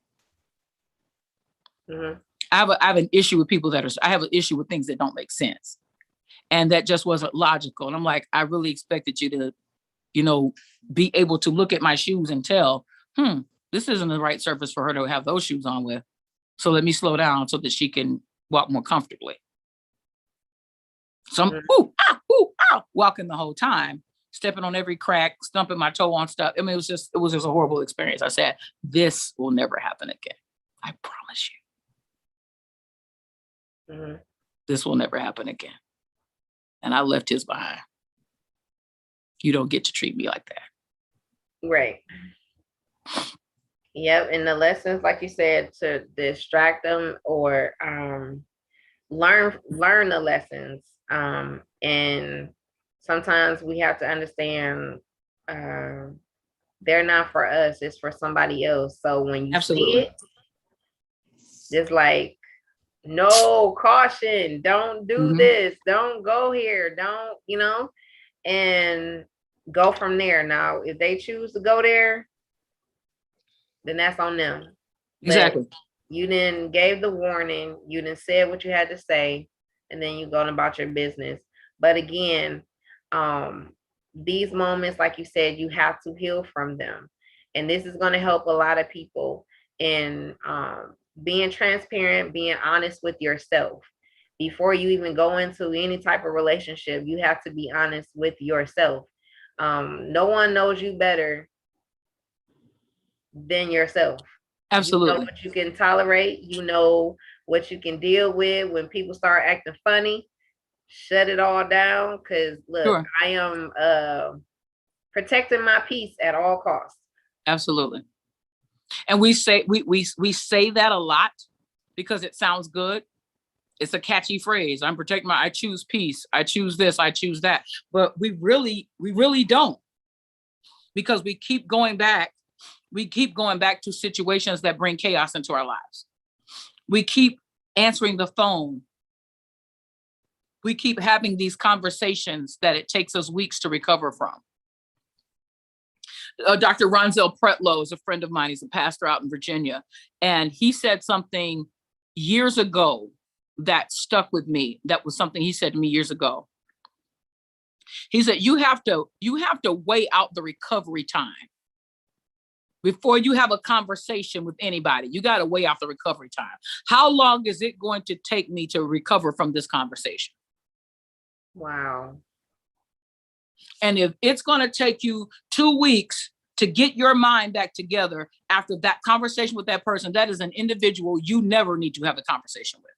Mm-hmm. I have an issue with people I have an issue with things that don't make sense. And that just wasn't logical. And I'm like, I really expected you to, be able to look at my shoes and tell, this isn't the right surface for her to have those shoes on with. So let me slow down so that she can walk more comfortably. So I'm walking the whole time, stepping on every crack, stumping my toe on stuff. I mean, it was just a horrible experience. I said, this will never happen again. I promise you. Mm-hmm. This will never happen again. And I left his behind. You don't get to treat me like that. Right. Yep. And the lessons, like you said, to distract them or learn the lessons. And sometimes we have to understand they're not for us, it's for somebody else. So when you see it, just like, no, caution, don't do this, don't go here, don't, and go from there. Now, if they choose to go there, then that's on them. Exactly. But you then gave the warning, you then said what you had to say, and then you going about your business. But again, these moments, like you said, you have to heal from them. And this is going to help a lot of people in being transparent, being honest with yourself. Before you even go into any type of relationship, you have to be honest with yourself. No one knows you better than yourself. Absolutely. You know what you can tolerate. You know what you can deal with. When people start acting funny, shut it all down. Because look, sure. I am protecting my peace at all costs. Absolutely. And we say that a lot because it sounds good. It's a catchy phrase. I choose peace. I choose this. I choose that. But we really don't, because we keep going back. We keep going back to situations that bring chaos into our lives. We keep answering the phone. We keep having these conversations that it takes us weeks to recover from. Dr. Ronzel Pretlow is a friend of mine. He's a pastor out in Virginia. And he said something years ago that stuck with me. That was something he said to me years ago. He said, you have to weigh out the recovery time. Before you have a conversation with anybody, you got to weigh out the recovery time. How long is it going to take me to recover from this conversation? Wow. And if it's going to take you 2 weeks to get your mind back together after that conversation with that person, that is an individual you never need to have a conversation with.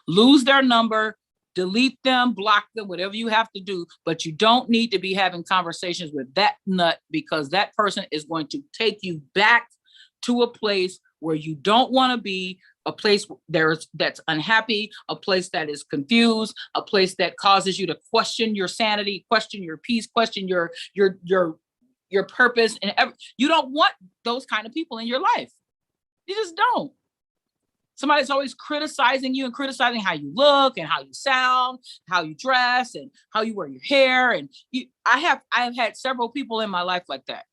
Lose their number, delete them, block them, whatever you have to do. But you don't need to be having conversations with that nut, because that person is going to take you back to a place where you don't want to be, a place that's unhappy, a place that is confused, a place that causes you to question your sanity, question your peace, question your purpose. And you don't want those kind of people in your life. You just don't. Somebody's always criticizing you and criticizing how you look and how you sound, how you dress and how you wear your hair. And I have had several people in my life like that.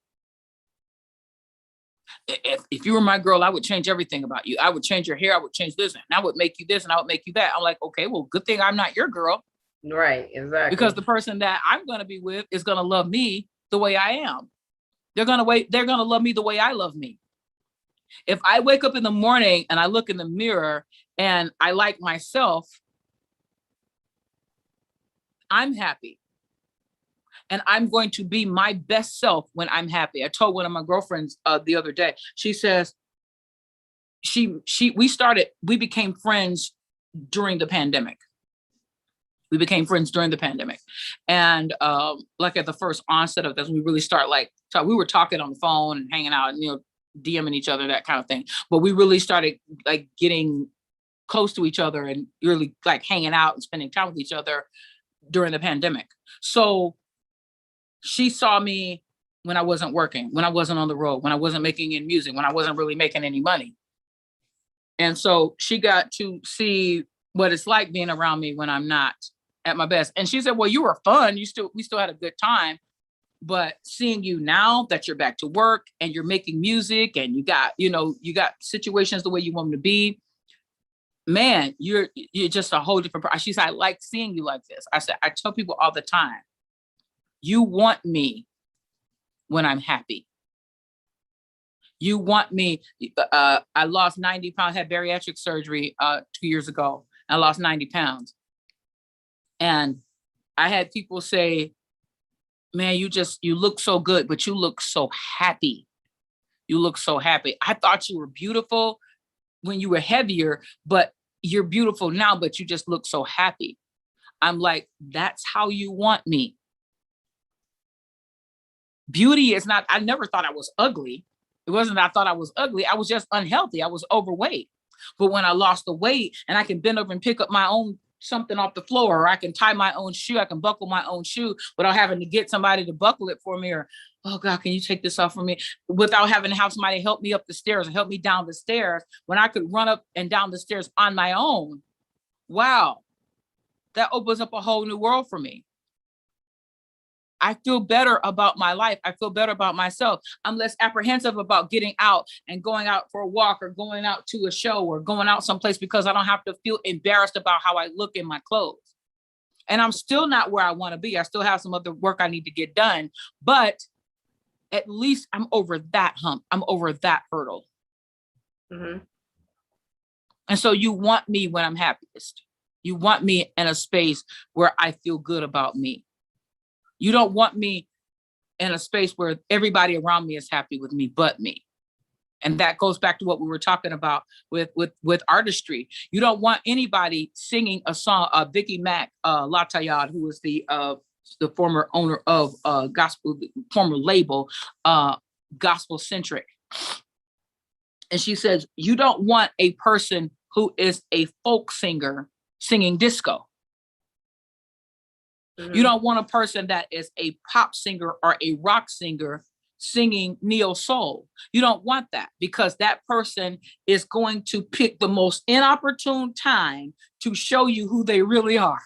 If you were my girl, I would change everything about you. I would change your hair. I would change this, and I would make you this, and I would make you that. I'm like, okay, well, good thing I'm not your girl. Right, exactly. Because the person that I'm going to be with is going to love me the way I am. They're going to love me the way I love me. If I wake up in the morning and I look in the mirror and I like myself, I'm happy. And I'm going to be my best self when I'm happy. I told one of my girlfriends the other day, she says, we became friends during the pandemic. And like at the first onset of this, we really start we were talking on the phone and hanging out and, DMing each other, that kind of thing. But we really started like getting close to each other and really like hanging out and spending time with each other during the pandemic. So she saw me when I wasn't working, when I wasn't on the road, when I wasn't making any music, when I wasn't really making any money. And so she got to see what it's like being around me when I'm not at my best. And she said, well, you were fun. We still had a good time. But seeing you now that you're back to work and you're making music and you got situations the way you want them to be, man, you're just a whole different person. She said, I like seeing you like this. I said, I tell people all the time, you want me when I'm happy. You want me. I lost 90 pounds, had bariatric surgery 2 years ago. I lost 90 pounds. And I had people say, man, you look so good, but you look so happy. You look so happy. I thought you were beautiful when you were heavier, but you're beautiful now, but you just look so happy. I'm like, that's how you want me. Beauty is not, I never thought I was ugly. It wasn't that I thought I was ugly. I was just unhealthy. I was overweight. But when I lost the weight and I can bend over and pick up my own something off the floor, or I can tie my own shoe, I can buckle my own shoe without having to get somebody to buckle it for me, or, oh God, can you take this off for me? Without having to have somebody help me up the stairs or help me down the stairs, when I could run up and down the stairs on my own. Wow. That opens up a whole new world for me. I feel better about my life. I feel better about myself. I'm less apprehensive about getting out and going out for a walk or going out to a show or going out someplace because I don't have to feel embarrassed about how I look in my clothes. And I'm still not where I want to be. I still have some other work I need to get done, but at least I'm over that hump. I'm over that hurdle. Mm-hmm. And so you want me when I'm happiest. You want me in a space where I feel good about me. You don't want me in a space where everybody around me is happy with me but me. And that goes back to what we were talking about with artistry. You don't want anybody singing a song, Vicky Mac Latayad, who was the former owner of gospel, former label, Gospel Centric. And she says, you don't want a person who is a folk singer singing disco. Mm-hmm. You don't want a person that is a pop singer or a rock singer singing neo soul. You don't want that, because that person is going to pick the most inopportune time to show you who they really are.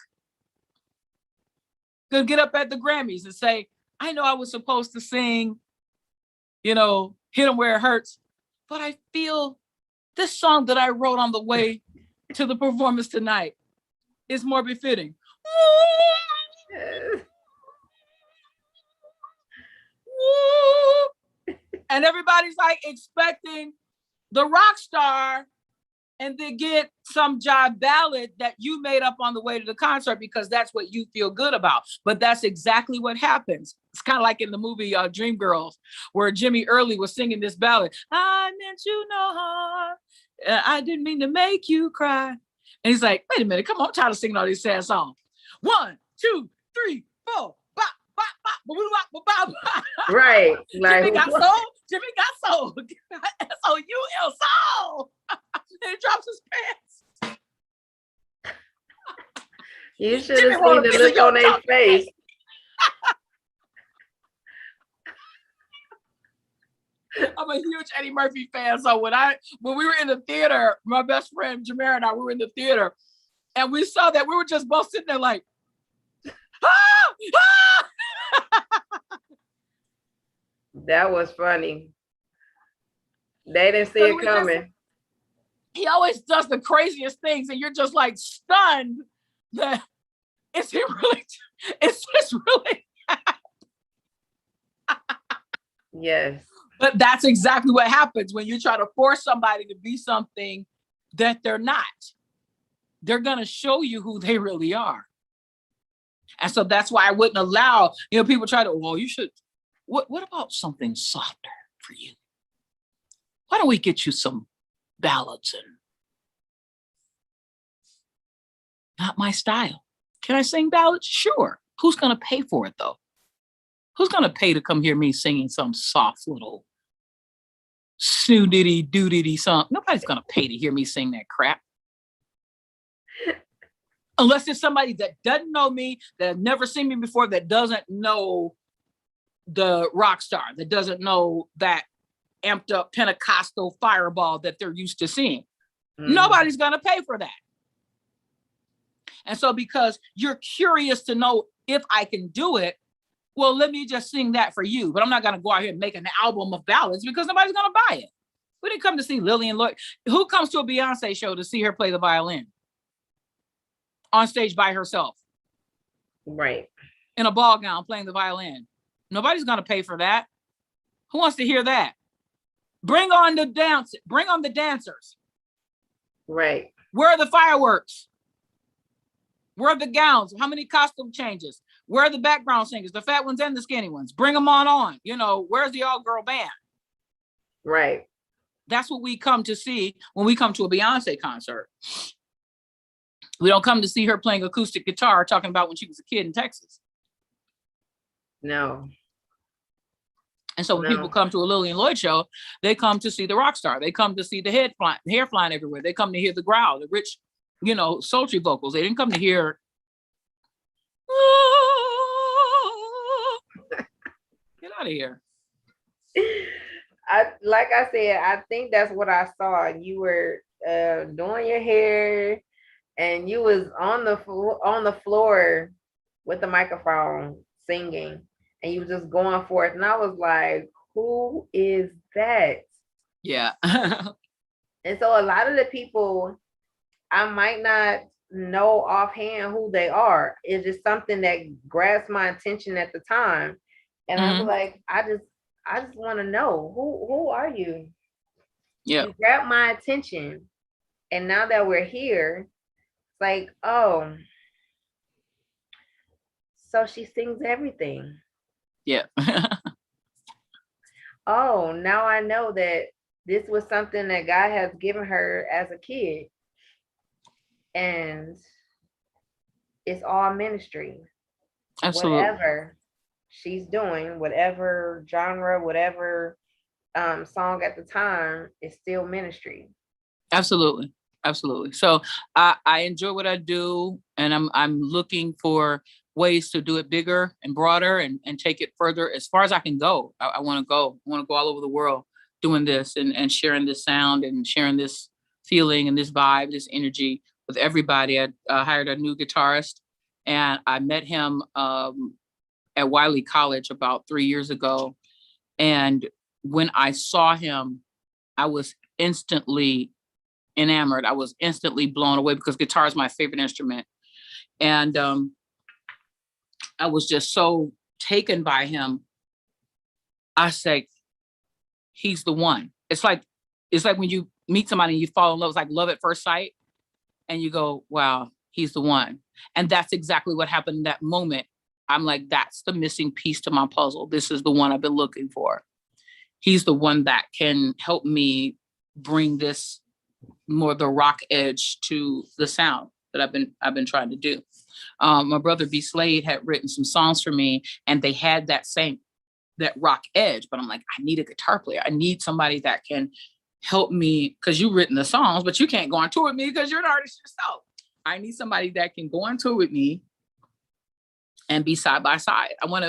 Could get up at the Grammys and say, I know I was supposed to sing, Hit 'Em Where It Hurts, but I feel this song that I wrote on the way to the performance tonight is more befitting. And everybody's like expecting the rock star and then get some jive ballad that you made up on the way to the concert because that's what you feel good about. But that's exactly what happens. It's kind of like in the movie Dreamgirls, where Jimmy Early was singing this ballad. I meant you no harm. I didn't mean to make you cry. And he's like, wait a minute, come on, I'm tired of singing all these sad songs. 1, 2, 3, 4. Bop, bop, bop, bop, bop, bop. Right. Like, Jimmy got soul. Jimmy got soul. S-O-U-L, soul. And he drops his pants. You should have seen the look on their face. I'm a huge Eddie Murphy fan. So when we were in the theater, my best friend Jameer and I, we were in the theater, and we saw that, we were just both sitting there like, ah! That was funny. They didn't see it coming. He always does the craziest things, and you're just like stunned that is this really? Yes. But that's exactly what happens when you try to force somebody to be something that they're not. They're going to show you who they really are. And so that's why I wouldn't allow, people try to, well, you should, what about something softer for you? Why don't we get you some ballads? And not my style. Can I sing ballads? Sure. Who's going to pay for it though? Who's going to pay to come hear me singing some soft little snoo-diddy doo-diddy song? Nobody's going to pay to hear me sing that crap. Unless it's somebody that doesn't know me, that has never seen me before, that doesn't know the rock star, that doesn't know that amped up Pentecostal fireball that they're used to seeing. Nobody's going to pay for that. And so because you're curious to know if I can do it, well, let me just sing that for you. But I'm not going to go out here and make an album of ballads because nobody's going to buy it. We didn't come to see Lillian Lloyd. Who comes to a Beyonce show to see her play the violin on stage by herself? Right. In a ball gown playing the violin. Nobody's going to pay for that. Who wants to hear that? Bring on the dance. Bring on the dancers. Right. Where are the fireworks? Where are the gowns? How many costume changes? Where are the background singers, the fat ones and the skinny ones? Bring them on. Where's the all-girl band? Right. That's what we come to see when we come to a Beyonce concert. We don't come to see her playing acoustic guitar talking about when she was a kid in Texas. No. And so when people come to a Lillian Lloyd show, they come to see the rock star. They come to see the hair flying everywhere. They come to hear the growl, the rich, sultry vocals. They didn't come to hear, get out of here. Like I said, I think that's what I saw. You were doing your hair, and you was on the floor with the microphone singing, and you were just going for it. And I was like, who is that? Yeah. And so a lot of the people, I might not know offhand who they are. It's just something that grasped my attention at the time. And I was like, I just want to know who are you? Yeah. You grabbed my attention. And now that we're here, it's like, oh, so she sings everything. Yeah. Oh, now I know that this was something that God has given her as a kid. And it's all ministry. Absolutely. Whatever she's doing, whatever genre, whatever song at the time, is still ministry. Absolutely. So I enjoy what I do, and I'm looking for ways to do it bigger and broader and take it further as far as I can go. I want to go. I want to go all over the world doing this and sharing this sound and sharing this feeling and this vibe, this energy with everybody. I hired a new guitarist, and I met him at Wiley College about 3 years ago. And when I saw him, I was instantly enamored. I was instantly blown away because guitar is my favorite instrument. And I was just so taken by him. I say, he's the one. It's like when you meet somebody and you fall in love. It's like love at first sight. And you go, wow, he's the one. And that's exactly what happened in that moment. I'm like, that's the missing piece to my puzzle. This is the one I've been looking for. He's the one that can help me bring this more the rock edge to the sound that I've been trying to do. My brother B Slade had written some songs for me, and they had that rock edge, but I'm like, I need a guitar player. I need somebody that can help me, because you've written the songs, but you can't go on tour with me because you're an artist yourself. I need somebody that can go on tour with me and be side by side. I want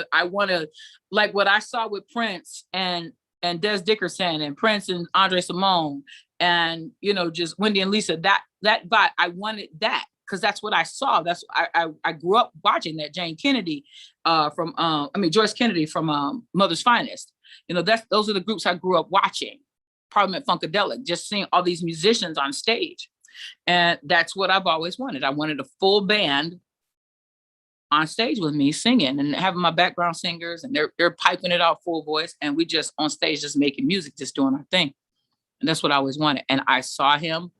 to like what I saw with Prince and Des Dickerson and Prince and Andre Simone and, you know, just Wendy and Lisa, that vibe. I wanted that because that's what I saw. That's I grew up watching that. Jane Kennedy Joyce Kennedy from Mother's Finest. You know, those are the groups I grew up watching. Parliament Funkadelic, just seeing all these musicians on stage. And that's what I've always wanted. I wanted a full band on stage with me singing and having my background singers, and they're piping it out full voice. And we just on stage, just making music, just doing our thing. And that's what I always wanted. And I saw him.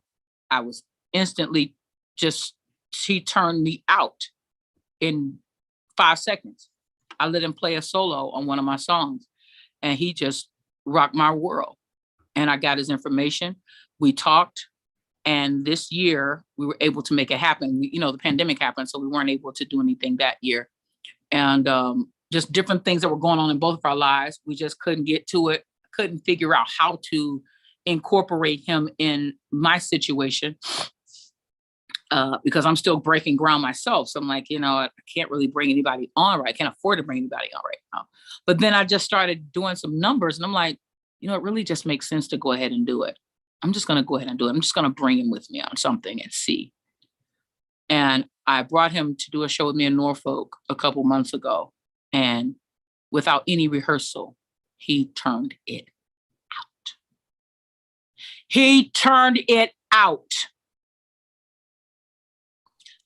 I was instantly he turned me out in 5 seconds. I let him play a solo on one of my songs, and he just rocked my world. And I got his information. We talked. And this year we were able to make it happen. The pandemic happened, so we weren't able to do anything that year. And just different things that were going on in both of our lives. We just couldn't get to it. Couldn't figure out how to incorporate him in my situation because I'm still breaking ground myself. So I'm like, I can't really bring anybody on right. I can't afford to bring anybody on right now. But then I just started doing some numbers, and I'm like, it really just makes sense to go ahead and do it. I'm just going to go ahead and do it. I'm just going to bring him with me on something and see. And I brought him to do a show with me in Norfolk a couple months ago. And without any rehearsal, he turned it out. He turned it out.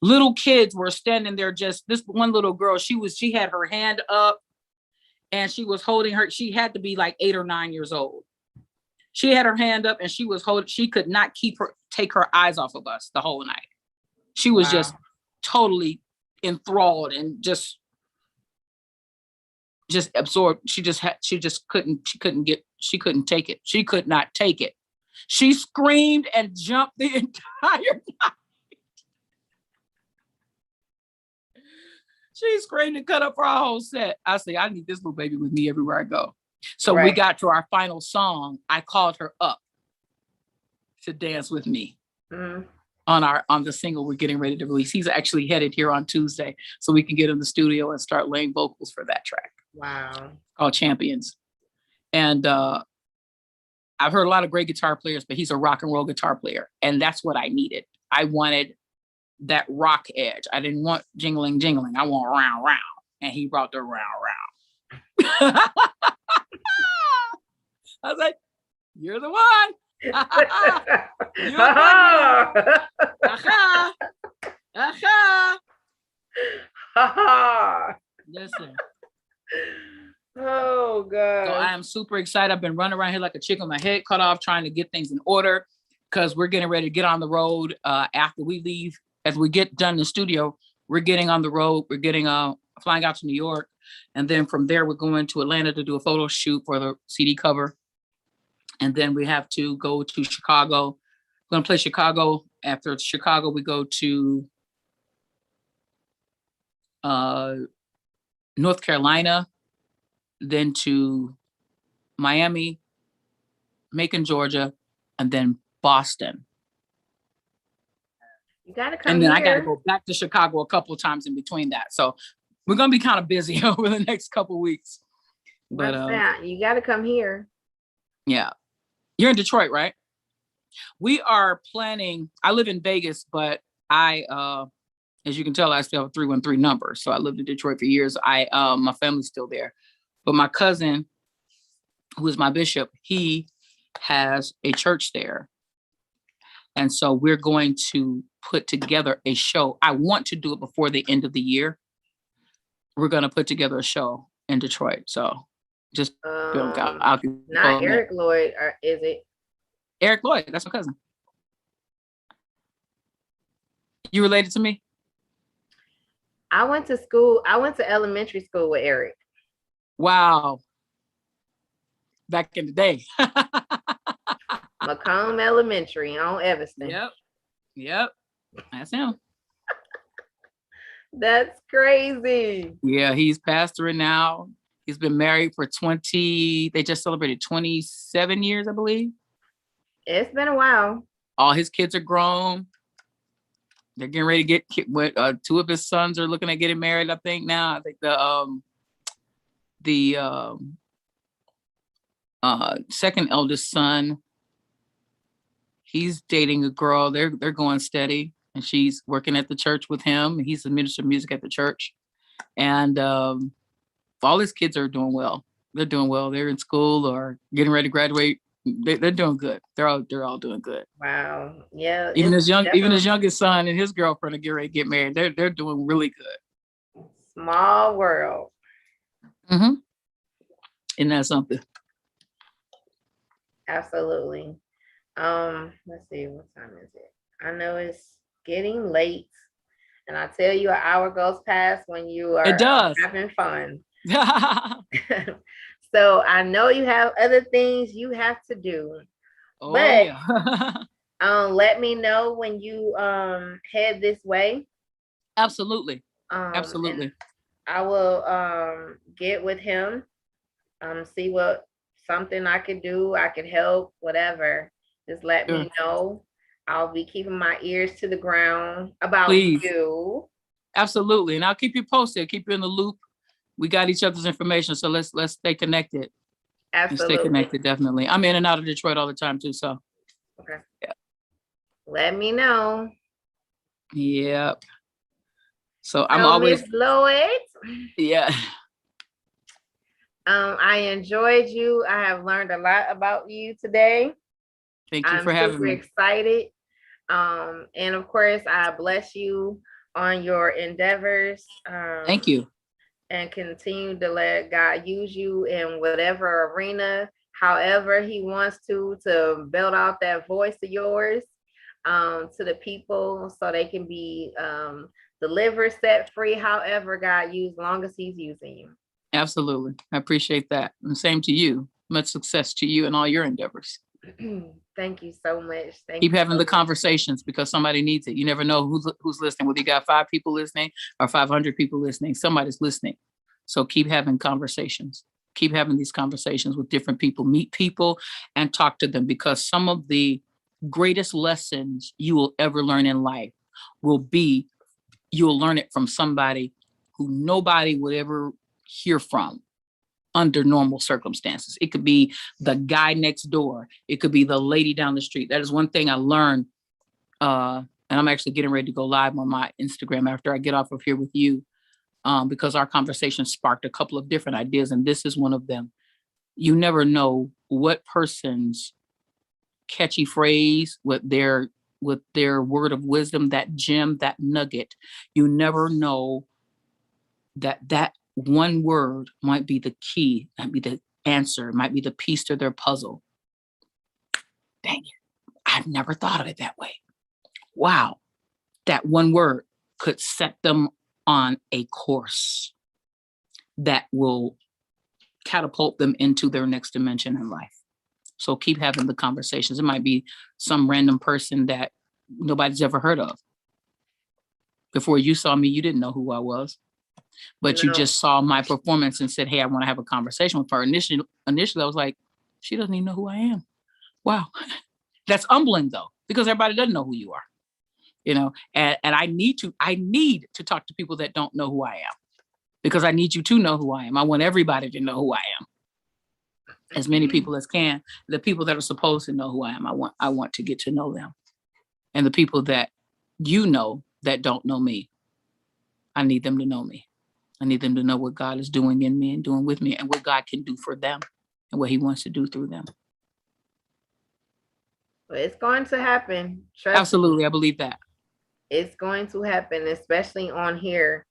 Little kids were standing there, just this one little girl, she had her hand up and she was holding her, she had to be like 8 or 9 years old. She had her hand up and she could not take her eyes off of us the whole night. She was just totally enthralled and just absorbed. She couldn't take it. She could not take it. She screamed and jumped the entire night. She screamed and cut up her whole set. I say, I need this little baby with me everywhere I go. So we got to our final song. I called her up to dance with me on the single we're getting ready to release. He's actually headed here on Tuesday, so we can get in the studio and start laying vocals for that track. Wow. Called Champions. And I've heard a lot of great guitar players, but he's a rock and roll guitar player. And that's what I needed. I wanted that rock edge. I didn't want jingling. I want round. And he brought the round. I was like, you're the one. You're the one. Listen. Oh, God. So I am super excited. I've been running around here like a chicken with my head cut off, trying to get things in order because we're getting ready to get on the road after we leave. As we get done in the studio, we're getting on the road. We're getting flying out to New York. And then from there, we're going to Atlanta to do a photo shoot for the CD cover. And then we have to go to Chicago. We're going to play Chicago. After Chicago, we go to North Carolina, then to Miami, Macon, Georgia, and then Boston. You got to come And then here. I got to go back to Chicago a couple of times in between that. So we're going to be kind of busy over the next couple of weeks. But you got to come here. Yeah. You're in Detroit, right? We are planning, I live in Vegas, but I, as you can tell, I still have a 313 number. So I lived in Detroit for years. My family's still there. But my cousin, who is my bishop, he has a church there. And so we're going to put together a show. I want to do it before the end of the year. We're going to put together a show in Detroit. So just not Eric Lloyd, or is it? Eric Lloyd, that's my cousin. You related to me? I went to elementary school with Eric. Wow. Back in the day. Macomb Elementary on Evanston. Yep. That's him. That's crazy. Yeah, he's pastoring now. He's been married for they just celebrated 27 years, I believe. It's been a while. All his kids are grown. They're getting ready to get, two of his sons are looking at getting married, I think now. I think the second eldest son, he's dating a girl. They're going steady, and she's working at the church with him. He's the minister of music at the church. And all his kids are doing well. They're doing well. They're in school or getting ready to graduate. They're doing good. They're all doing good. Wow. Yeah. Even his youngest son and his girlfriend are getting ready to get married. They're doing really good. Small world. Mm-hmm. Isn't that something? Absolutely. Let's see, what time is it? I know it's getting late, and I tell you, an hour goes past when you are having fun. So I know you have other things you have to do. Oh, but yeah. Let me know when you head this way. Absolutely. Absolutely. I will get with him, see what something I could do, I could help, whatever. Just let me know. I'll be keeping my ears to the ground about you. Absolutely. And I'll keep you posted, keep you in the loop. We got each other's information, so let's stay connected. Absolutely. Stay connected, definitely. I'm in and out of Detroit all the time too, so. Okay. Yeah. Let me know. Yep. So I'm always. Miss Lloyd. Yeah. I enjoyed you. I have learned a lot about you today. Thank you for having me. I'm super excited. And of course, I bless you on your endeavors. Thank you. And continue to let God use you in whatever arena, however he wants to build out that voice of yours to the people so they can be delivered, set free, however God used, long as he's using you. Absolutely. I appreciate that. And same to you. Much success to you and all your endeavors. Thank you so much. Keep having the conversations because somebody needs it. You never know who's listening. Whether you got 5 people listening or 500 people listening, somebody's listening. So keep having conversations. Keep having these conversations with different people. Meet people and talk to them, because some of the greatest lessons you will ever learn in life will be, you'll learn it from somebody who nobody would ever hear from under normal circumstances. It could be the guy next door. It could be the lady down the street. That is one thing I learned. And I'm actually getting ready to go live on my Instagram after I get off of here with you, because our conversation sparked a couple of different ideas. And this is one of them. You never know what person's catchy phrase, with their word of wisdom, that gem, that nugget. You never know that one word might be the key, might be the answer, might be the piece to their puzzle. Dang it. I've never thought of it that way. Wow. That one word could set them on a course that will catapult them into their next dimension in life. So keep having the conversations. It might be some random person that nobody's ever heard of. Before you saw me, you didn't know who I was. But you just saw my performance and said, hey, I want to have a conversation with her. Initially, I was like, she doesn't even know who I am. Wow. That's humbling though, because everybody doesn't know who you are, and I need to talk to people that don't know who I am, because I need you to know who I am. I want everybody to know who I am. As many people as can. The people that are supposed to know who I am, I want to get to know them. And the people that that don't know me, I need them to know me. I need them to know what God is doing in me and doing with me, and what God can do for them and what he wants to do through them. It's going to happen. Absolutely. I believe that. It's going to happen, especially on here.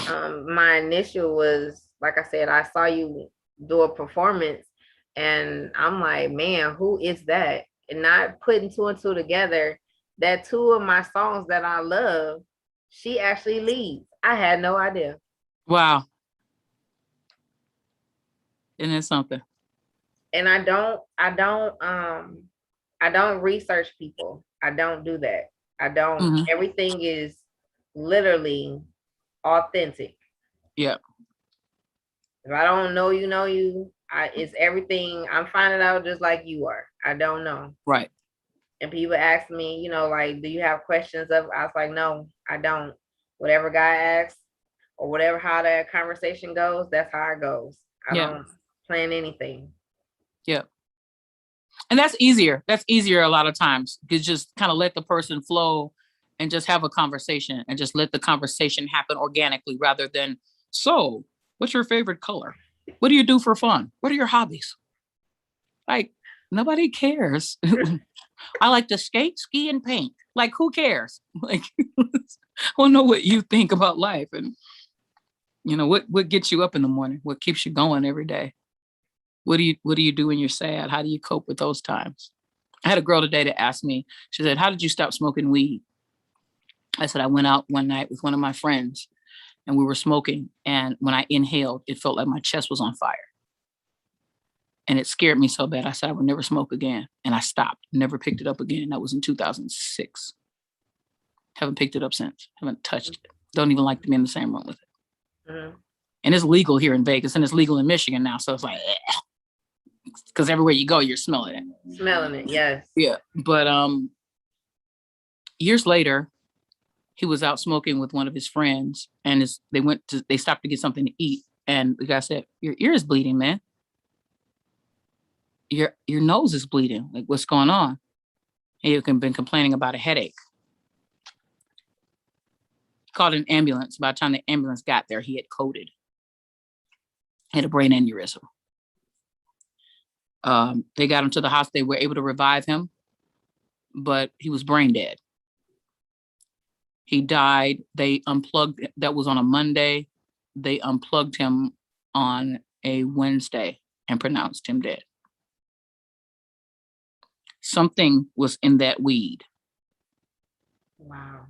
My initial was, like I said, I saw you do a performance and I'm like, man, who is that? and not putting two and two together, that two of my songs that I love, she actually leads. I had no idea. Wow. Isn't it something? And I don't research people. I don't do that. I don't. Mm-hmm. Everything is literally authentic. Yeah. If I don't know you, it's everything. I'm finding out just like you are. I don't know. Right. And people ask me, like, do you have questions of? I was like, no, I don't. Whatever guy asks, or whatever how that conversation goes, that's how it goes. I don't plan anything. Yeah. And that's easier. That's easier a lot of times. You just kind of let the person flow and just have a conversation and just let the conversation happen organically rather than, so what's your favorite color? What do you do for fun? What are your hobbies? Like, nobody cares. I like to skate, ski, and paint. Like, who cares? Like, I want to know what you think about life and, what gets you up in the morning? What keeps you going every day? What do you do when you're sad? How do you cope with those times? I had a girl today that asked me, she said, how did you stop smoking weed? I said, I went out one night with one of my friends and we were smoking. And when I inhaled, it felt like my chest was on fire. And it scared me so bad. I said, I would never smoke again. And I stopped, never picked it up again. That was in 2006. Haven't picked it up since. Haven't touched it. Don't even like to be in the same room with it. Mm-hmm. And it's legal here in Vegas and it's legal in Michigan now. So it's like, because everywhere you go, you're smelling it. Smelling it, yes. Yeah. But years later, he was out smoking with one of his friends and they stopped to get something to eat. And the guy said, your ear is bleeding, man. Your nose is bleeding. Like, what's going on? He had been complaining about a headache. He called an ambulance. By the time the ambulance got there, he had coded. Had a brain aneurysm. They got him to the hospital. They were able to revive him, but he was brain dead. He died. They unplugged. That was on a Monday. They unplugged him on a Wednesday and pronounced him dead. Something was in that weed. Wow.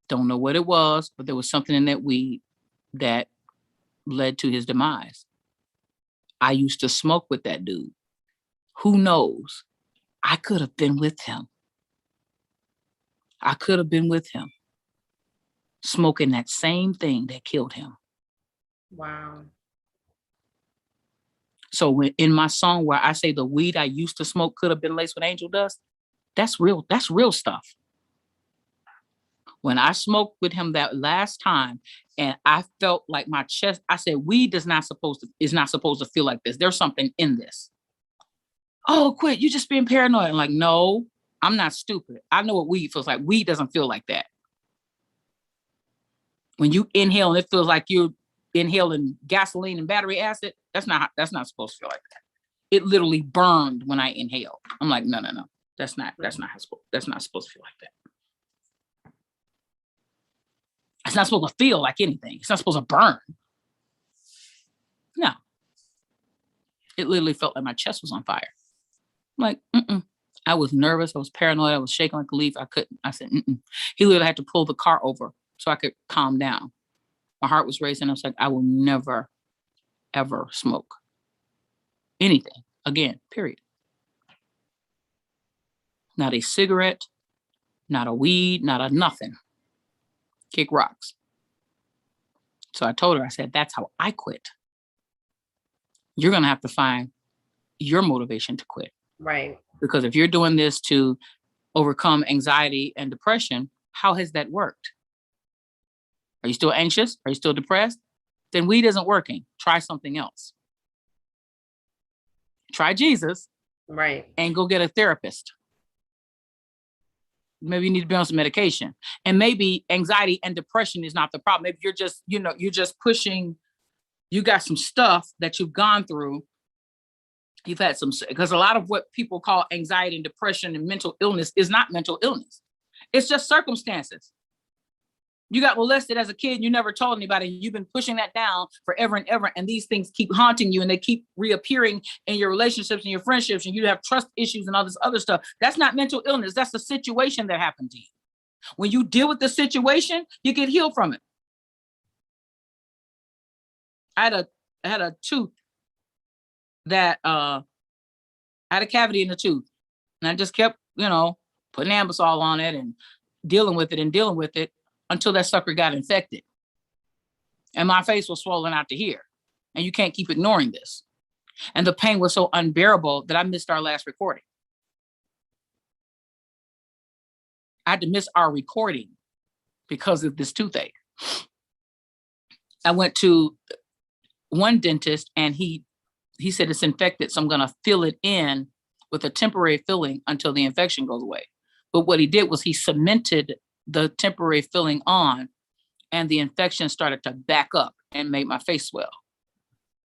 Don't know what it was, but there was something in that weed that led to his demise. I used to smoke with that dude. Who knows? I could have been with him. I could have been with him smoking that same thing that killed him. Wow. So in my song where I say the weed I used to smoke could have been laced with angel dust, that's real. That's real stuff. When I smoked with him that last time and I felt like my chest, I said, weed is not supposed to feel like this. There's something in this. Oh, quit. You're just being paranoid. I'm like, no, I'm not stupid. I know what weed feels like. Weed doesn't feel like that. When you inhale and it feels like you're inhaling gasoline and battery acid, that's not supposed to feel like that. It literally burned when I inhaled. I'm like, no. That's not supposed to feel like that. It's not supposed to feel like anything. It's not supposed to burn. No. It literally felt like my chest was on fire. I'm like, I was nervous. I was paranoid. I was shaking like a leaf. I couldn't. I said, He literally had to pull the car over so I could calm down. My heart was racing. I was like, I will never, ever smoke anything again, period. Not a cigarette, not a weed, not a nothing. Kick rocks. So I told her, I said, that's how I quit. You're going to have to find your motivation to quit. Right. Because if you're doing this to overcome anxiety and depression, how has that worked? Are you still anxious? Are you still depressed? Then weed isn't working. Try something else. Try Jesus. Right. And go get a therapist. Maybe you need to be on some medication. And maybe anxiety and depression is not the problem. Maybe you're just pushing, you got some stuff that you've gone through. You've had because a lot of what people call anxiety and depression and mental illness is not mental illness. It's just circumstances. You got molested as a kid, you never told anybody, you've been pushing that down forever and ever, and these things keep haunting you, and they keep reappearing in your relationships and your friendships, and you have trust issues and all this other stuff. That's not mental illness. That's the situation that happened to you. When you deal with the situation, you get healed from it. I had a tooth that I had a cavity in the tooth, and I just kept, putting Ambisol on it and dealing with it until that sucker got infected. And my face was swollen out to here. And you can't keep ignoring this. And the pain was so unbearable that I missed our last recording. I had to miss our recording because of this toothache. I went to one dentist and he said it's infected, so I'm going to fill it in with a temporary filling until the infection goes away. But what he did was he cemented the temporary filling on, and the infection started to back up and made my face swell.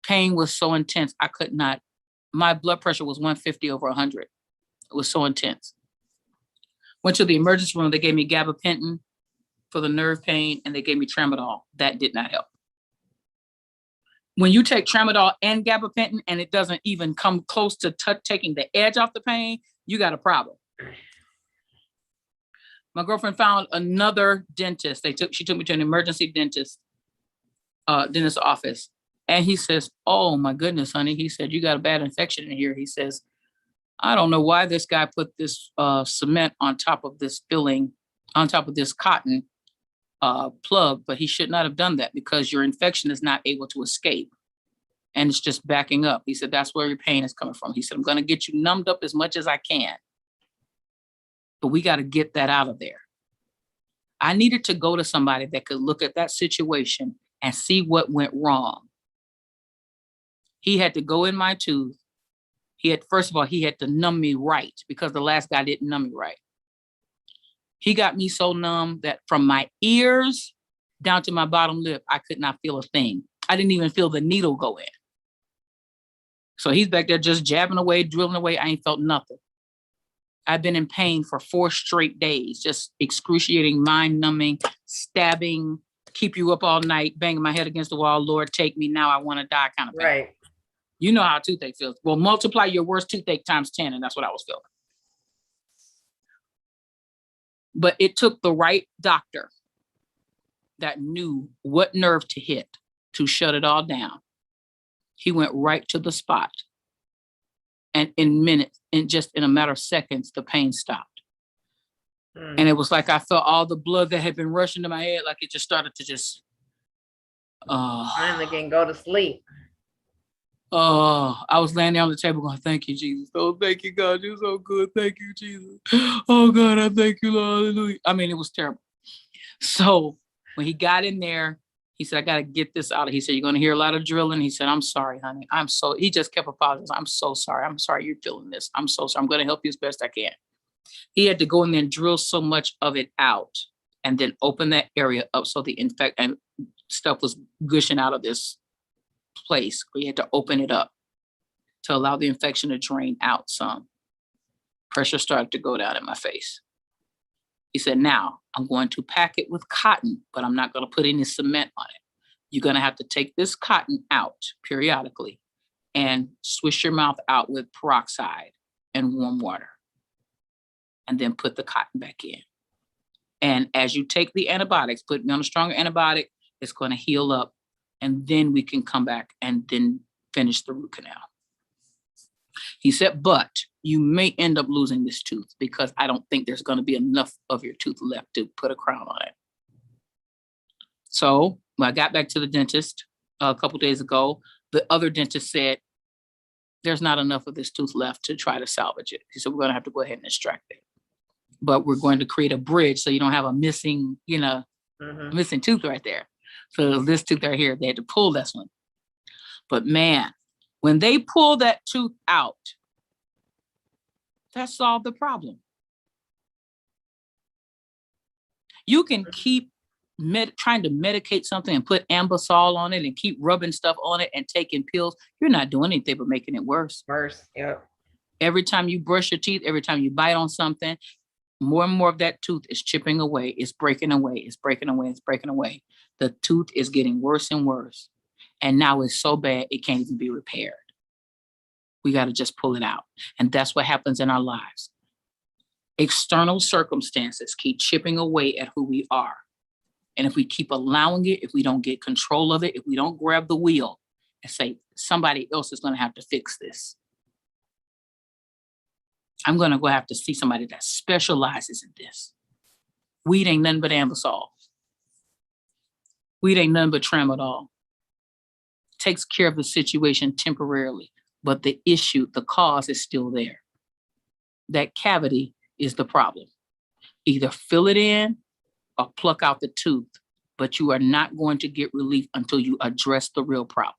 Pain was so intense, I could not, my blood pressure was 150 over 100. It was so intense. Went to the emergency room, they gave me gabapentin for the nerve pain, and they gave me tramadol. That did not help. When you take tramadol and gabapentin and it doesn't even come close to taking the edge off the pain, you got a problem. My girlfriend found another dentist. She took me to an emergency dentist office. And he says, "Oh my goodness, honey." He said, "You got a bad infection in here." He says, "I don't know why this guy put this cement on top of this filling, on top of this cotton plug, but he should not have done that because your infection is not able to escape. And it's just backing up." He said, "That's where your pain is coming from." He said, "I'm going to get you numbed up as much as I can, but we got to get that out of there." I needed to go to somebody that could look at that situation and see what went wrong. He had to go in my tooth. First of all, he had to numb me right because the last guy didn't numb me right. He got me so numb that from my ears down to my bottom lip, I could not feel a thing. I didn't even feel the needle go in. So he's back there just jabbing away, drilling away. I ain't felt nothing. I've been in pain for 4 straight days, just excruciating, mind-numbing, stabbing, keep you up all night, banging my head against the wall. Lord, take me now. I want to die kind of pain. Right. You know how toothache feels. Well, multiply your worst toothache times 10, and that's what I was feeling. But it took the right doctor that knew what nerve to hit to shut it all down. He went right to the spot. And in a matter of seconds, the pain stopped. And it was like I felt all the blood that had been rushing to my head, like it just started to just finally can go to sleep. I was laying there on the table going, "Thank you, Jesus. Oh, thank you, God. You're so good. Thank you, Jesus. Oh, God, I thank you, Lord. Hallelujah." I mean, it was terrible. So when he got in there, he said, "I got to get this out." He said, "You're going to hear a lot of drilling." He said, "I'm sorry, honey. He just kept apologizing. "I'm so sorry. I'm sorry you're feeling this. I'm so sorry. I'm going to help you as best I can." He had to go in there and drill so much of it out and then open that area up so the and stuff was gushing out of this place. We had to open it up to allow the infection to drain out some. Pressure started to go down in my face. He said, "Now I'm going to pack it with cotton, but I'm not going to put any cement on it. You're going to have to take this cotton out periodically and swish your mouth out with peroxide and warm water, and then put the cotton back in. And as you take the antibiotics, put me on a stronger antibiotic, it's going to heal up, and then we can come back and then finish the root canal." He said, "But you may end up losing this tooth because I don't think there's going to be enough of your tooth left to put a crown on it." So when I got back to the dentist a couple days ago, the other dentist said, "There's not enough of this tooth left to try to salvage it." He said, "We're going to have to go ahead and extract it. But we're going to create a bridge so you don't have a missing, missing tooth right there." So this tooth right here, they had to pull this one. But man, when they pull that tooth out, that solved the problem. You can keep trying to medicate something and put Ambisol on it and keep rubbing stuff on it and taking pills. You're not doing anything but making it worse. Worse, yep. Every time you brush your teeth, every time you bite on something, more and more of that tooth is chipping away. It's breaking away. It's breaking away. It's breaking away. The tooth is getting worse and worse. And now it's so bad, it can't even be repaired. We got to just pull it out. And that's what happens in our lives. External circumstances keep chipping away at who we are. And if we keep allowing it, if we don't get control of it, if we don't grab the wheel and say, somebody else is going to have to fix this. I'm going to go have to see somebody that specializes in this. Weed ain't nothing but Ambisol. Weed ain't nothing but tramadol. Takes care of the situation temporarily, but the issue, the cause is still there. That cavity is the problem. Either fill it in or pluck out the tooth, but you are not going to get relief until you address the real problem.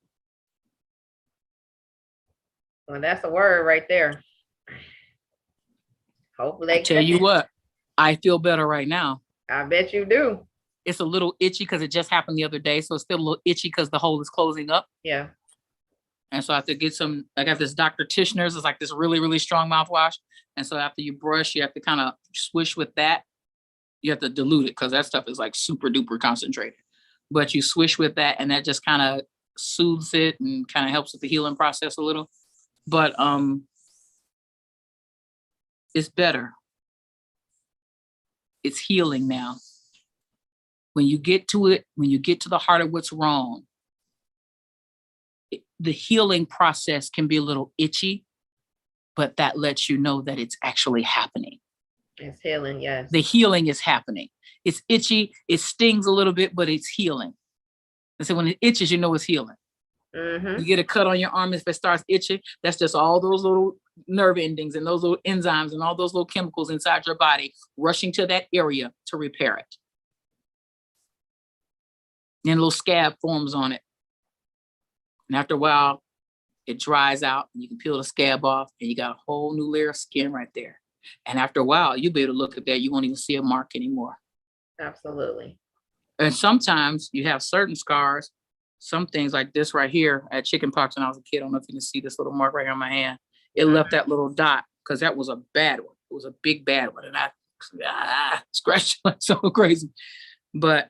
Well, that's a word right there. Hopefully, I tell you what, I feel better right now. I bet you do. It's a little itchy because it just happened the other day. So it's still a little itchy because the hole is closing up. Yeah. And so I have to get some, I got this Dr. Tishner's. It's like this really, really strong mouthwash. And so after you brush, you have to kind of swish with that. You have to dilute it because that stuff is like super duper concentrated. But you swish with that and that just kind of soothes it and kind of helps with the healing process a little. But it's better. It's healing now. When you get to it, when you get to the heart of what's wrong, the healing process can be a little itchy, but that lets you know that it's actually happening. It's healing, yes. The healing is happening. It's itchy, it stings a little bit, but it's healing. And so when it itches, you know it's healing. Mm-hmm. You get a cut on your arm, if it starts itching, that's just all those little nerve endings and those little enzymes and all those little chemicals inside your body rushing to that area to repair it. And a little scab forms on it. And after a while, it dries out and you can peel the scab off and you got a whole new layer of skin right there. And after a while, you'll be able to look at that. You won't even see a mark anymore. Absolutely. And sometimes you have certain scars, some things like this right here. I had chicken pox when I was a kid. I don't know if you can see this little mark right here on my hand. It left that little dot because that was a bad one. It was a big bad one. And I scratched like so crazy. But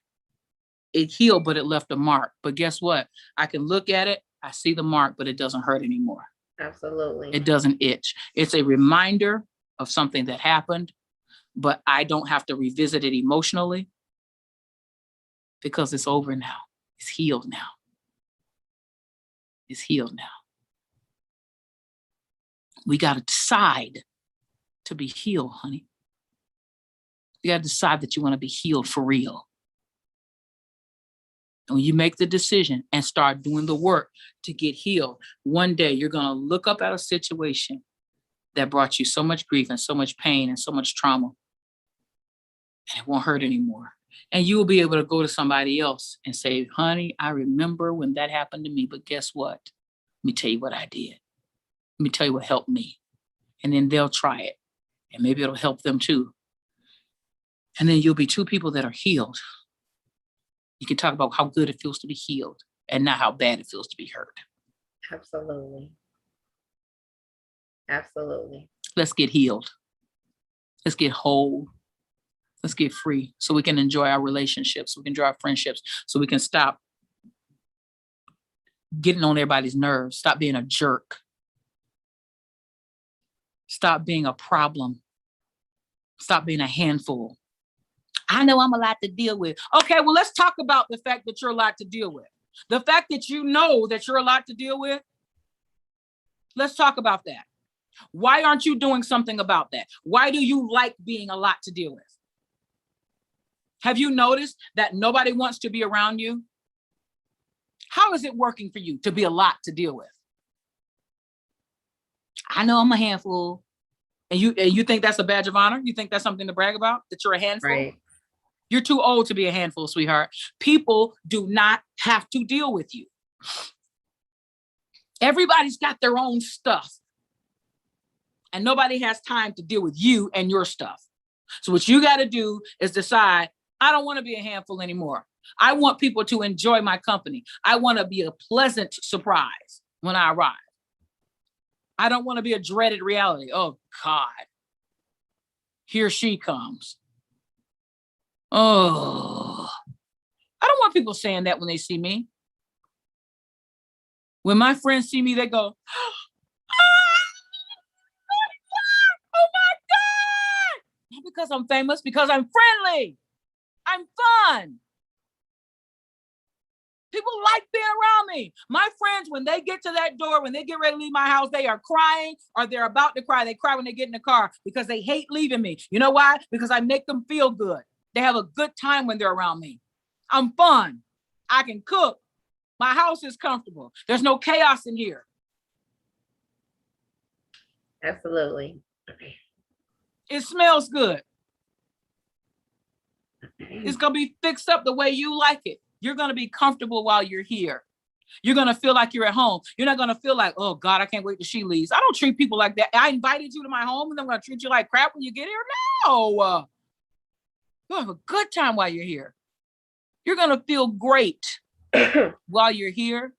it healed, but it left a mark. But guess what? I can look at it. I see the mark, but it doesn't hurt anymore. Absolutely. It doesn't itch. It's a reminder of something that happened, but I don't have to revisit it emotionally because it's over now. It's healed now. It's healed now. We got to decide to be healed, honey. You got to decide that you want to be healed for real. And when you make the decision and start doing the work to get healed, one day you're going to look up at a situation that brought you so much grief and so much pain and so much trauma, and it won't hurt anymore. And you will be able to go to somebody else and say, honey, I remember when that happened to me, but guess what? Let me tell you what I did. Let me tell you what helped me. And then they'll try it. And maybe it'll help them too. And then you'll be two people that are healed. You can talk about how good it feels to be healed and not how bad it feels to be hurt. Absolutely. Absolutely. Let's get healed. Let's get whole. Let's get free so we can enjoy our relationships. So we can enjoy our friendships. So we can stop getting on everybody's nerves. Stop being a jerk. Stop being a problem. Stop being a handful. I know I'm a lot to deal with. Okay, well, let's talk about the fact that you're a lot to deal with. The fact that you know that you're a lot to deal with. Let's talk about that. Why aren't you doing something about that? Why do you like being a lot to deal with? Have you noticed that nobody wants to be around you? How is it working for you to be a lot to deal with? I know I'm a handful. And you think that's a badge of honor? You think that's something to brag about, that you're a handful? Right. You're too old to be a handful, sweetheart. People do not have to deal with you. Everybody's got their own stuff. And nobody has time to deal with you and your stuff. So what you got to do is decide, I don't want to be a handful anymore. I want people to enjoy my company. I want to be a pleasant surprise when I arrive. I don't want to be a dreaded reality. Oh, God. here she comes. Oh, I don't want people saying that when they see me. When my friends see me, they go, oh my God. Not because I'm famous, because I'm friendly. I'm fun. People like being around me. My friends, when they get to that door, when they get ready to leave my house, they are crying or they're about to cry. They cry when they get in the car because they hate leaving me. You know why? Because I make them feel good. They have a good time when they're around me. I'm fun. I can cook. My house is comfortable. There's no chaos in here. Absolutely. It smells good. It's going to be fixed up the way you like it. You're going to be comfortable while you're here. You're going to feel like you're at home. You're not going to feel like, oh God, I can't wait till she leaves. I don't treat people like that. I invited you to my home and I'm going to treat you like crap when you get here. No. You'll have a good time while you're here. You're going to feel great while you're here.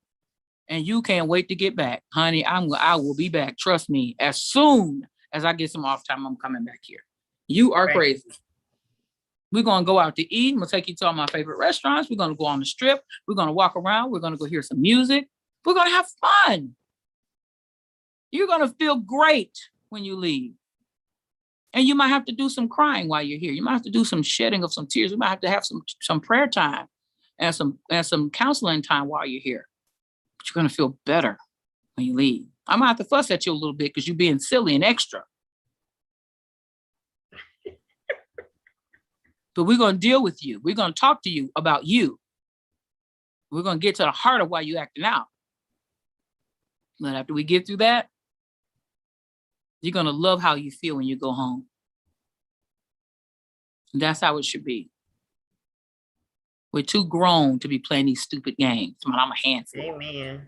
And you can't wait to get back. Honey, I will be back. Trust me. As soon as I get some off time, I'm coming back here. You are crazy. We're going to go out to eat. I'm going to take you to all my favorite restaurants. We're going to go on the strip. We're going to walk around. We're going to go hear some music. We're going to have fun. You're going to feel great when you leave. And you might have to do some crying while you're here. You might have to do some shedding of some tears. You might have to have some prayer time and some counseling time while you're here. But you're going to feel better when you leave. I might have to fuss at you a little bit because you're being silly and extra. But we're going to deal with you. We're going to talk to you about you. We're going to get to the heart of why you're acting out. But after we get through that, you're going to love how you feel when you go home. And that's how it should be. We're too grown to be playing these stupid games. I'm a handful. Amen.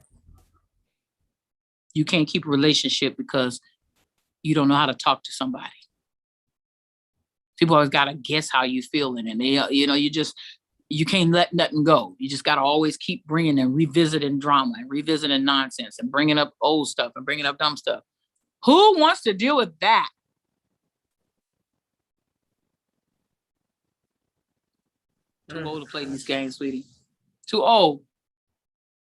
You can't keep a relationship because you don't know how to talk to somebody. People always got to guess how you feeling. And they, you can't let nothing go. You just got to always keep bringing and revisiting drama and revisiting nonsense and bringing up old stuff and bringing up dumb stuff. Who wants to deal with that? Too old to play these games, sweetie. Too old.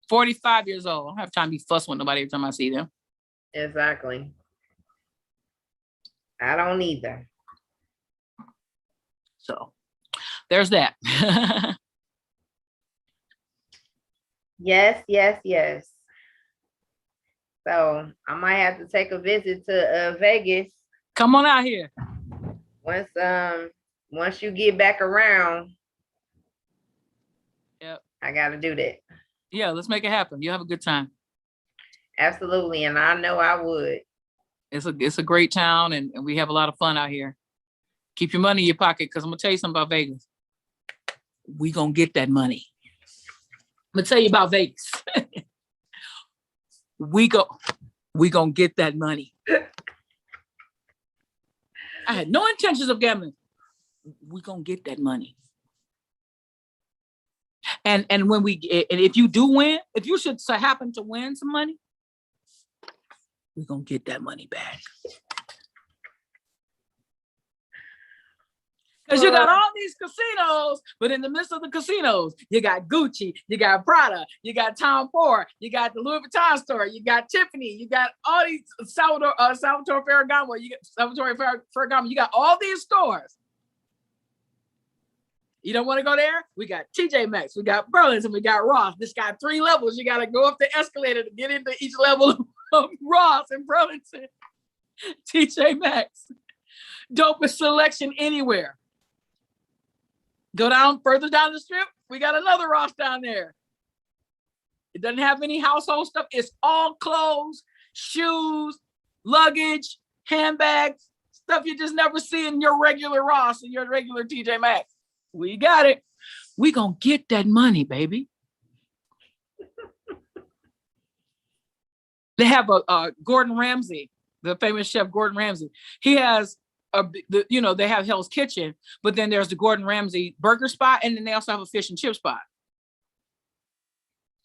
45 years old. I don't have time to be fussing with nobody every time I see them. Exactly. I don't either. So there's that. Yes. So I might have to take a visit to Vegas. Come on out here. Once you get back around. Yep. I got to do that. Yeah, let's make it happen. You'll have a good time. Absolutely. And I know I would. It's a great town and we have a lot of fun out here. Keep your money in your pocket because I'm going to tell you something about Vegas. We going to get that money. I'm going to tell you about Vegas. we going to get that money. I had no intentions of gambling. We going to get that money. And if you do win, if you should happen to win some money, we're going to get that money back. Because you got all these casinos, but in the midst of the casinos, you got Gucci, you got Prada, you got Tom Ford, you got the Louis Vuitton store, you got Tiffany, you got all these Salvatore Ferragamo, you got all these stores. You don't want to go there? We got TJ Maxx, we got Burlington, we got Ross. This got 3 levels. You got to go up the escalator to get into each level of Ross and Burlington. TJ Maxx. Dopest selection anywhere. Go further down the strip, we got another Ross down there. It doesn't have any household stuff. It's all clothes, shoes, luggage, handbags, stuff you just never see in your regular Ross and your regular TJ Maxx. We got it. We gonna get that money, baby. They have a Gordon Ramsay, the famous chef Gordon Ramsay. He has they have Hell's Kitchen, but then there's the Gordon Ramsay burger spot, and then they also have a fish and chip spot.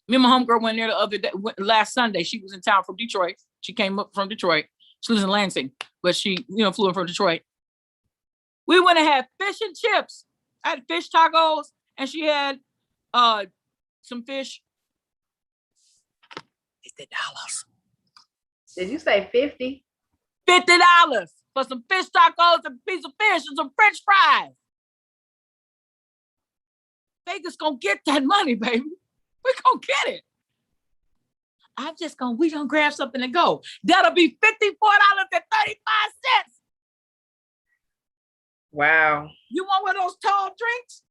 Me and my homegirl went there the other day, last Sunday. She was in town from Detroit. She came up from Detroit. She lives in Lansing, but she, flew in from Detroit. We went and had fish and chips. I had fish tacos, and she had some fish. $50. Did you say 50? $50 for some fish tacos, and a piece of fish, and some French fries. Vegas gonna get that money, baby. We gonna get it. We gonna grab something and go. That'll be $54.35. Wow. You want one of those tall drinks?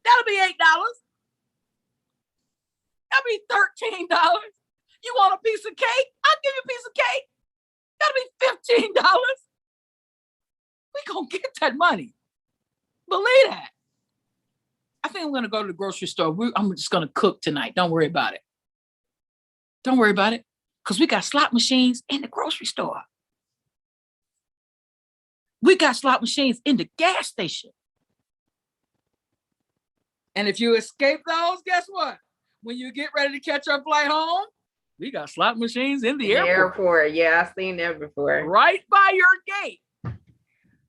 That'll be $8. That'll be $13. You want a piece of cake? I'll give you a piece of cake. That'll be $15. We gonna get that money. Believe that. I think I'm gonna go to the grocery store. I'm just gonna cook tonight. Don't worry about it. Don't worry about it. Because we got slot machines in the grocery store. We got slot machines in the gas station. And if you escape those, guess what? When you get ready to catch our flight home, we got slot machines in the airport. Yeah, I've seen that before. Right by your gate.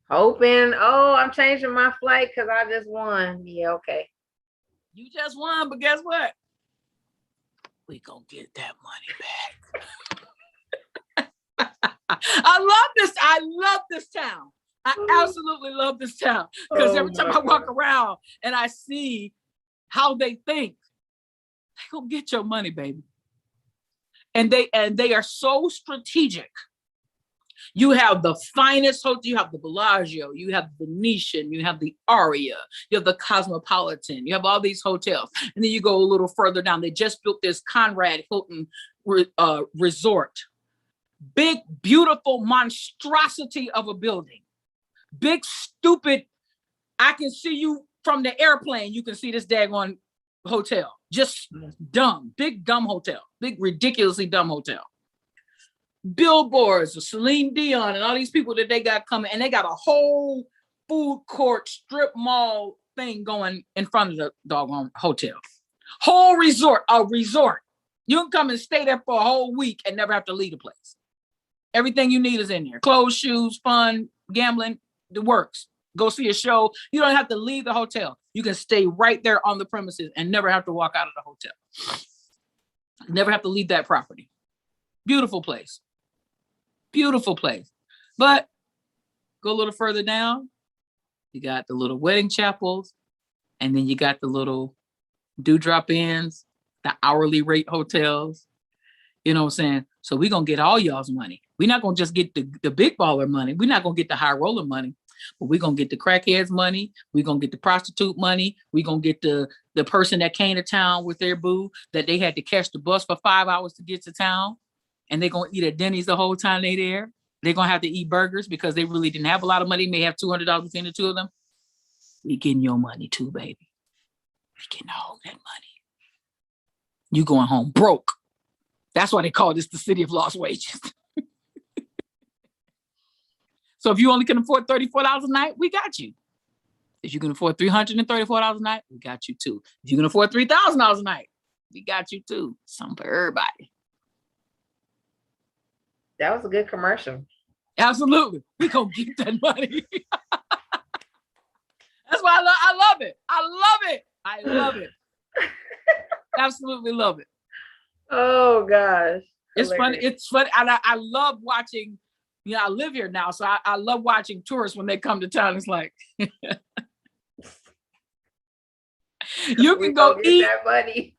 Hoping, I'm changing my flight because I just won. Yeah, okay. You just won, but guess what? We gonna get that money back. I love this town. I absolutely love this town. Because every time I walk around and I see how they think, they gonna get your money, baby. And they are so strategic. You have the finest hotel. You have the Bellagio. You have the Venetian. You have the Aria. You have the Cosmopolitan. You have all these hotels. And then you go a little further down. They just built this Conrad Hilton resort. Big, beautiful monstrosity of a building. Big, stupid. I can see you from the airplane. You can see this daggone hotel. Just dumb. Big, dumb hotel. Big, ridiculously dumb hotel. Billboards of Celine Dion and all these people that they got coming, and they got a whole food court strip mall thing going in front of the doggone hotel. Whole resort, a resort. You can come and stay there for a whole week and never have to leave the place. Everything you need is in there. Clothes, shoes, fun, gambling, the works. Go see a show. You don't have to leave the hotel. You can stay right there on the premises and never have to walk out of the hotel. Never have to leave that property. Beautiful place. Beautiful place. But go a little further down, you got the little wedding chapels, and then you got the little dewdrop inns, the hourly rate hotels. You know what I'm saying? So we're going to get all y'all's money. We're not going to just get the big baller money. We're not going to get the high roller money, but we're going to get the crackheads money. We're going to get the prostitute money. We're going to get the person that came to town with their boo that they had to catch the bus for 5 hours to get to town. And they're going to eat at Denny's the whole time they're there. They're going to have to eat burgers because they really didn't have a lot of money. May have $200 between the two of them. We getting your money too, baby. We getting all that money. You going home broke. That's why they call this the city of lost wages. So if you only can afford $34 a night, we got you. If you can afford $334 a night, we got you too. If you can afford $3,000 a night, we got you too. Something for everybody. That was a good commercial. Absolutely. We gonna get that money. That's why I love it. I love it. I love it. Absolutely love it. Oh gosh. It's funny. It's funny. And I love watching, I live here now. So I love watching tourists when they come to town. It's like you can go eat that money.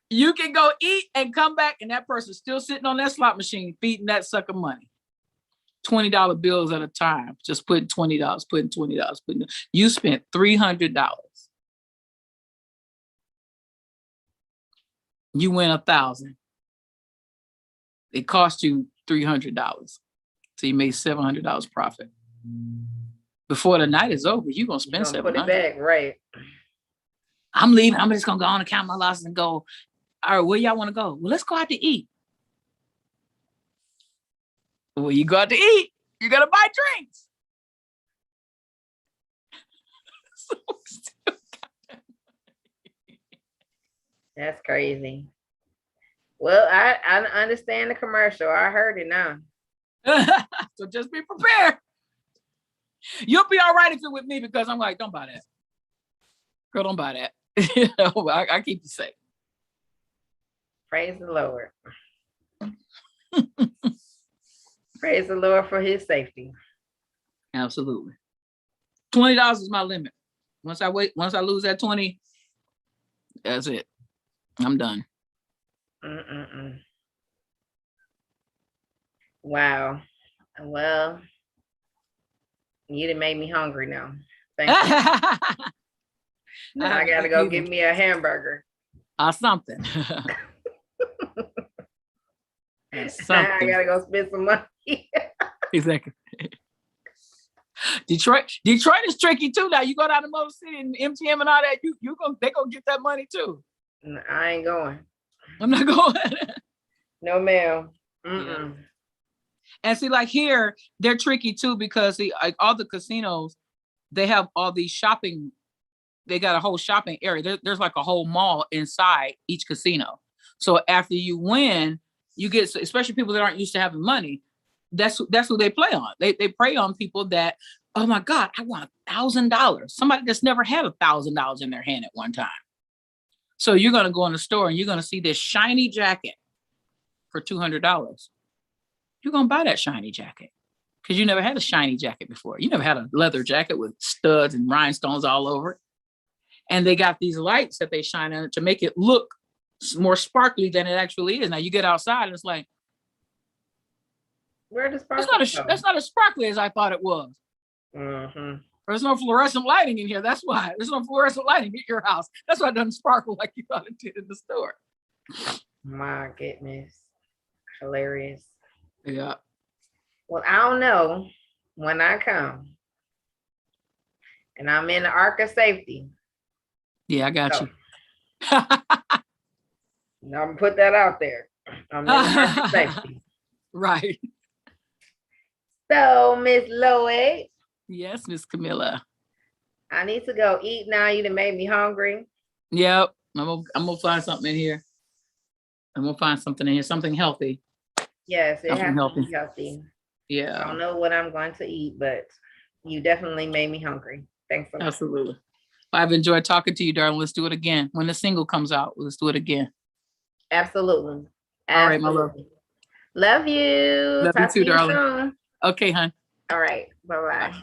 You can go eat and come back, and that person's still sitting on that slot machine, feeding that sucker money. $20 bills at a time. Just putting $20, putting $20, you spent $300. You win 1,000. It cost you $300. So you made $700 profit. Before the night is over, you're gonna spend $700. Put it back, right? I'm leaving. I'm just gonna go on and count my losses and go. All right, where y'all want to go? Well, let's go out to eat. Well, you go out to eat, you gotta buy drinks. That's crazy. Well, I understand the commercial. I heard it now. So just be prepared. You'll be all right if you're with me because I'm like, don't buy that. Girl, don't buy that. You know, I keep you safe. Praise the Lord. Praise the Lord for his safety. Absolutely. $20 is my limit. Once I lose that 20, that's it. I'm done. Wow. Well, you done made me hungry now. Thank you. Now I gotta go get me a hamburger. Or something. I gotta go spend some money. Exactly. Detroit is tricky too. Now you go down to Motor City and MGM and all that, they gonna get that money too. I ain't going. I'm not going. No, ma'am. Yeah. And see, like here, they're tricky too because like all the casinos, they have all these shopping. They got a whole shopping area. There's like a whole mall inside each casino. So after you win, you get, especially people that aren't used to having money. That's who they play on. They prey on people that, oh my God, I want $1,000. Somebody that's never had $1,000 in their hand at one time. So you're gonna go in the store and you're gonna see this shiny jacket for $200. You're gonna buy that shiny jacket because you never had a shiny jacket before. You never had a leather jacket with studs and rhinestones all over it. And they got these lights that they shine on it to make it look more sparkly than it actually is. Now you get outside and it's like, where does that's not as sparkly as I thought it was. There's no fluorescent lighting in here. That's why there's no fluorescent lighting at your house. That's why it doesn't sparkle like you thought it did in the store. My goodness, hilarious. Yeah. Well, I don't know when I come and I'm in the ark of safety. Yeah, I got you. I'm gonna put that out there. I'm in the ark of safety. Right. So, Miss Lloyd. Yes, Miss Camilla. I need to go eat now. You done made me hungry. Yep. I'm gonna find something in here. I'm gonna find something in here, something healthy. Yes, it has to be healthy. Yeah. I don't know what I'm going to eat, but you definitely made me hungry. Thanks so much. Absolutely. I've enjoyed talking to you, darling. Let's do it again. When the single comes out, let's do it again. Absolutely. All right, my love. Love you. Love Talk you too, to you darling. soon. Okay, hon. All right. Bye-bye. Bye.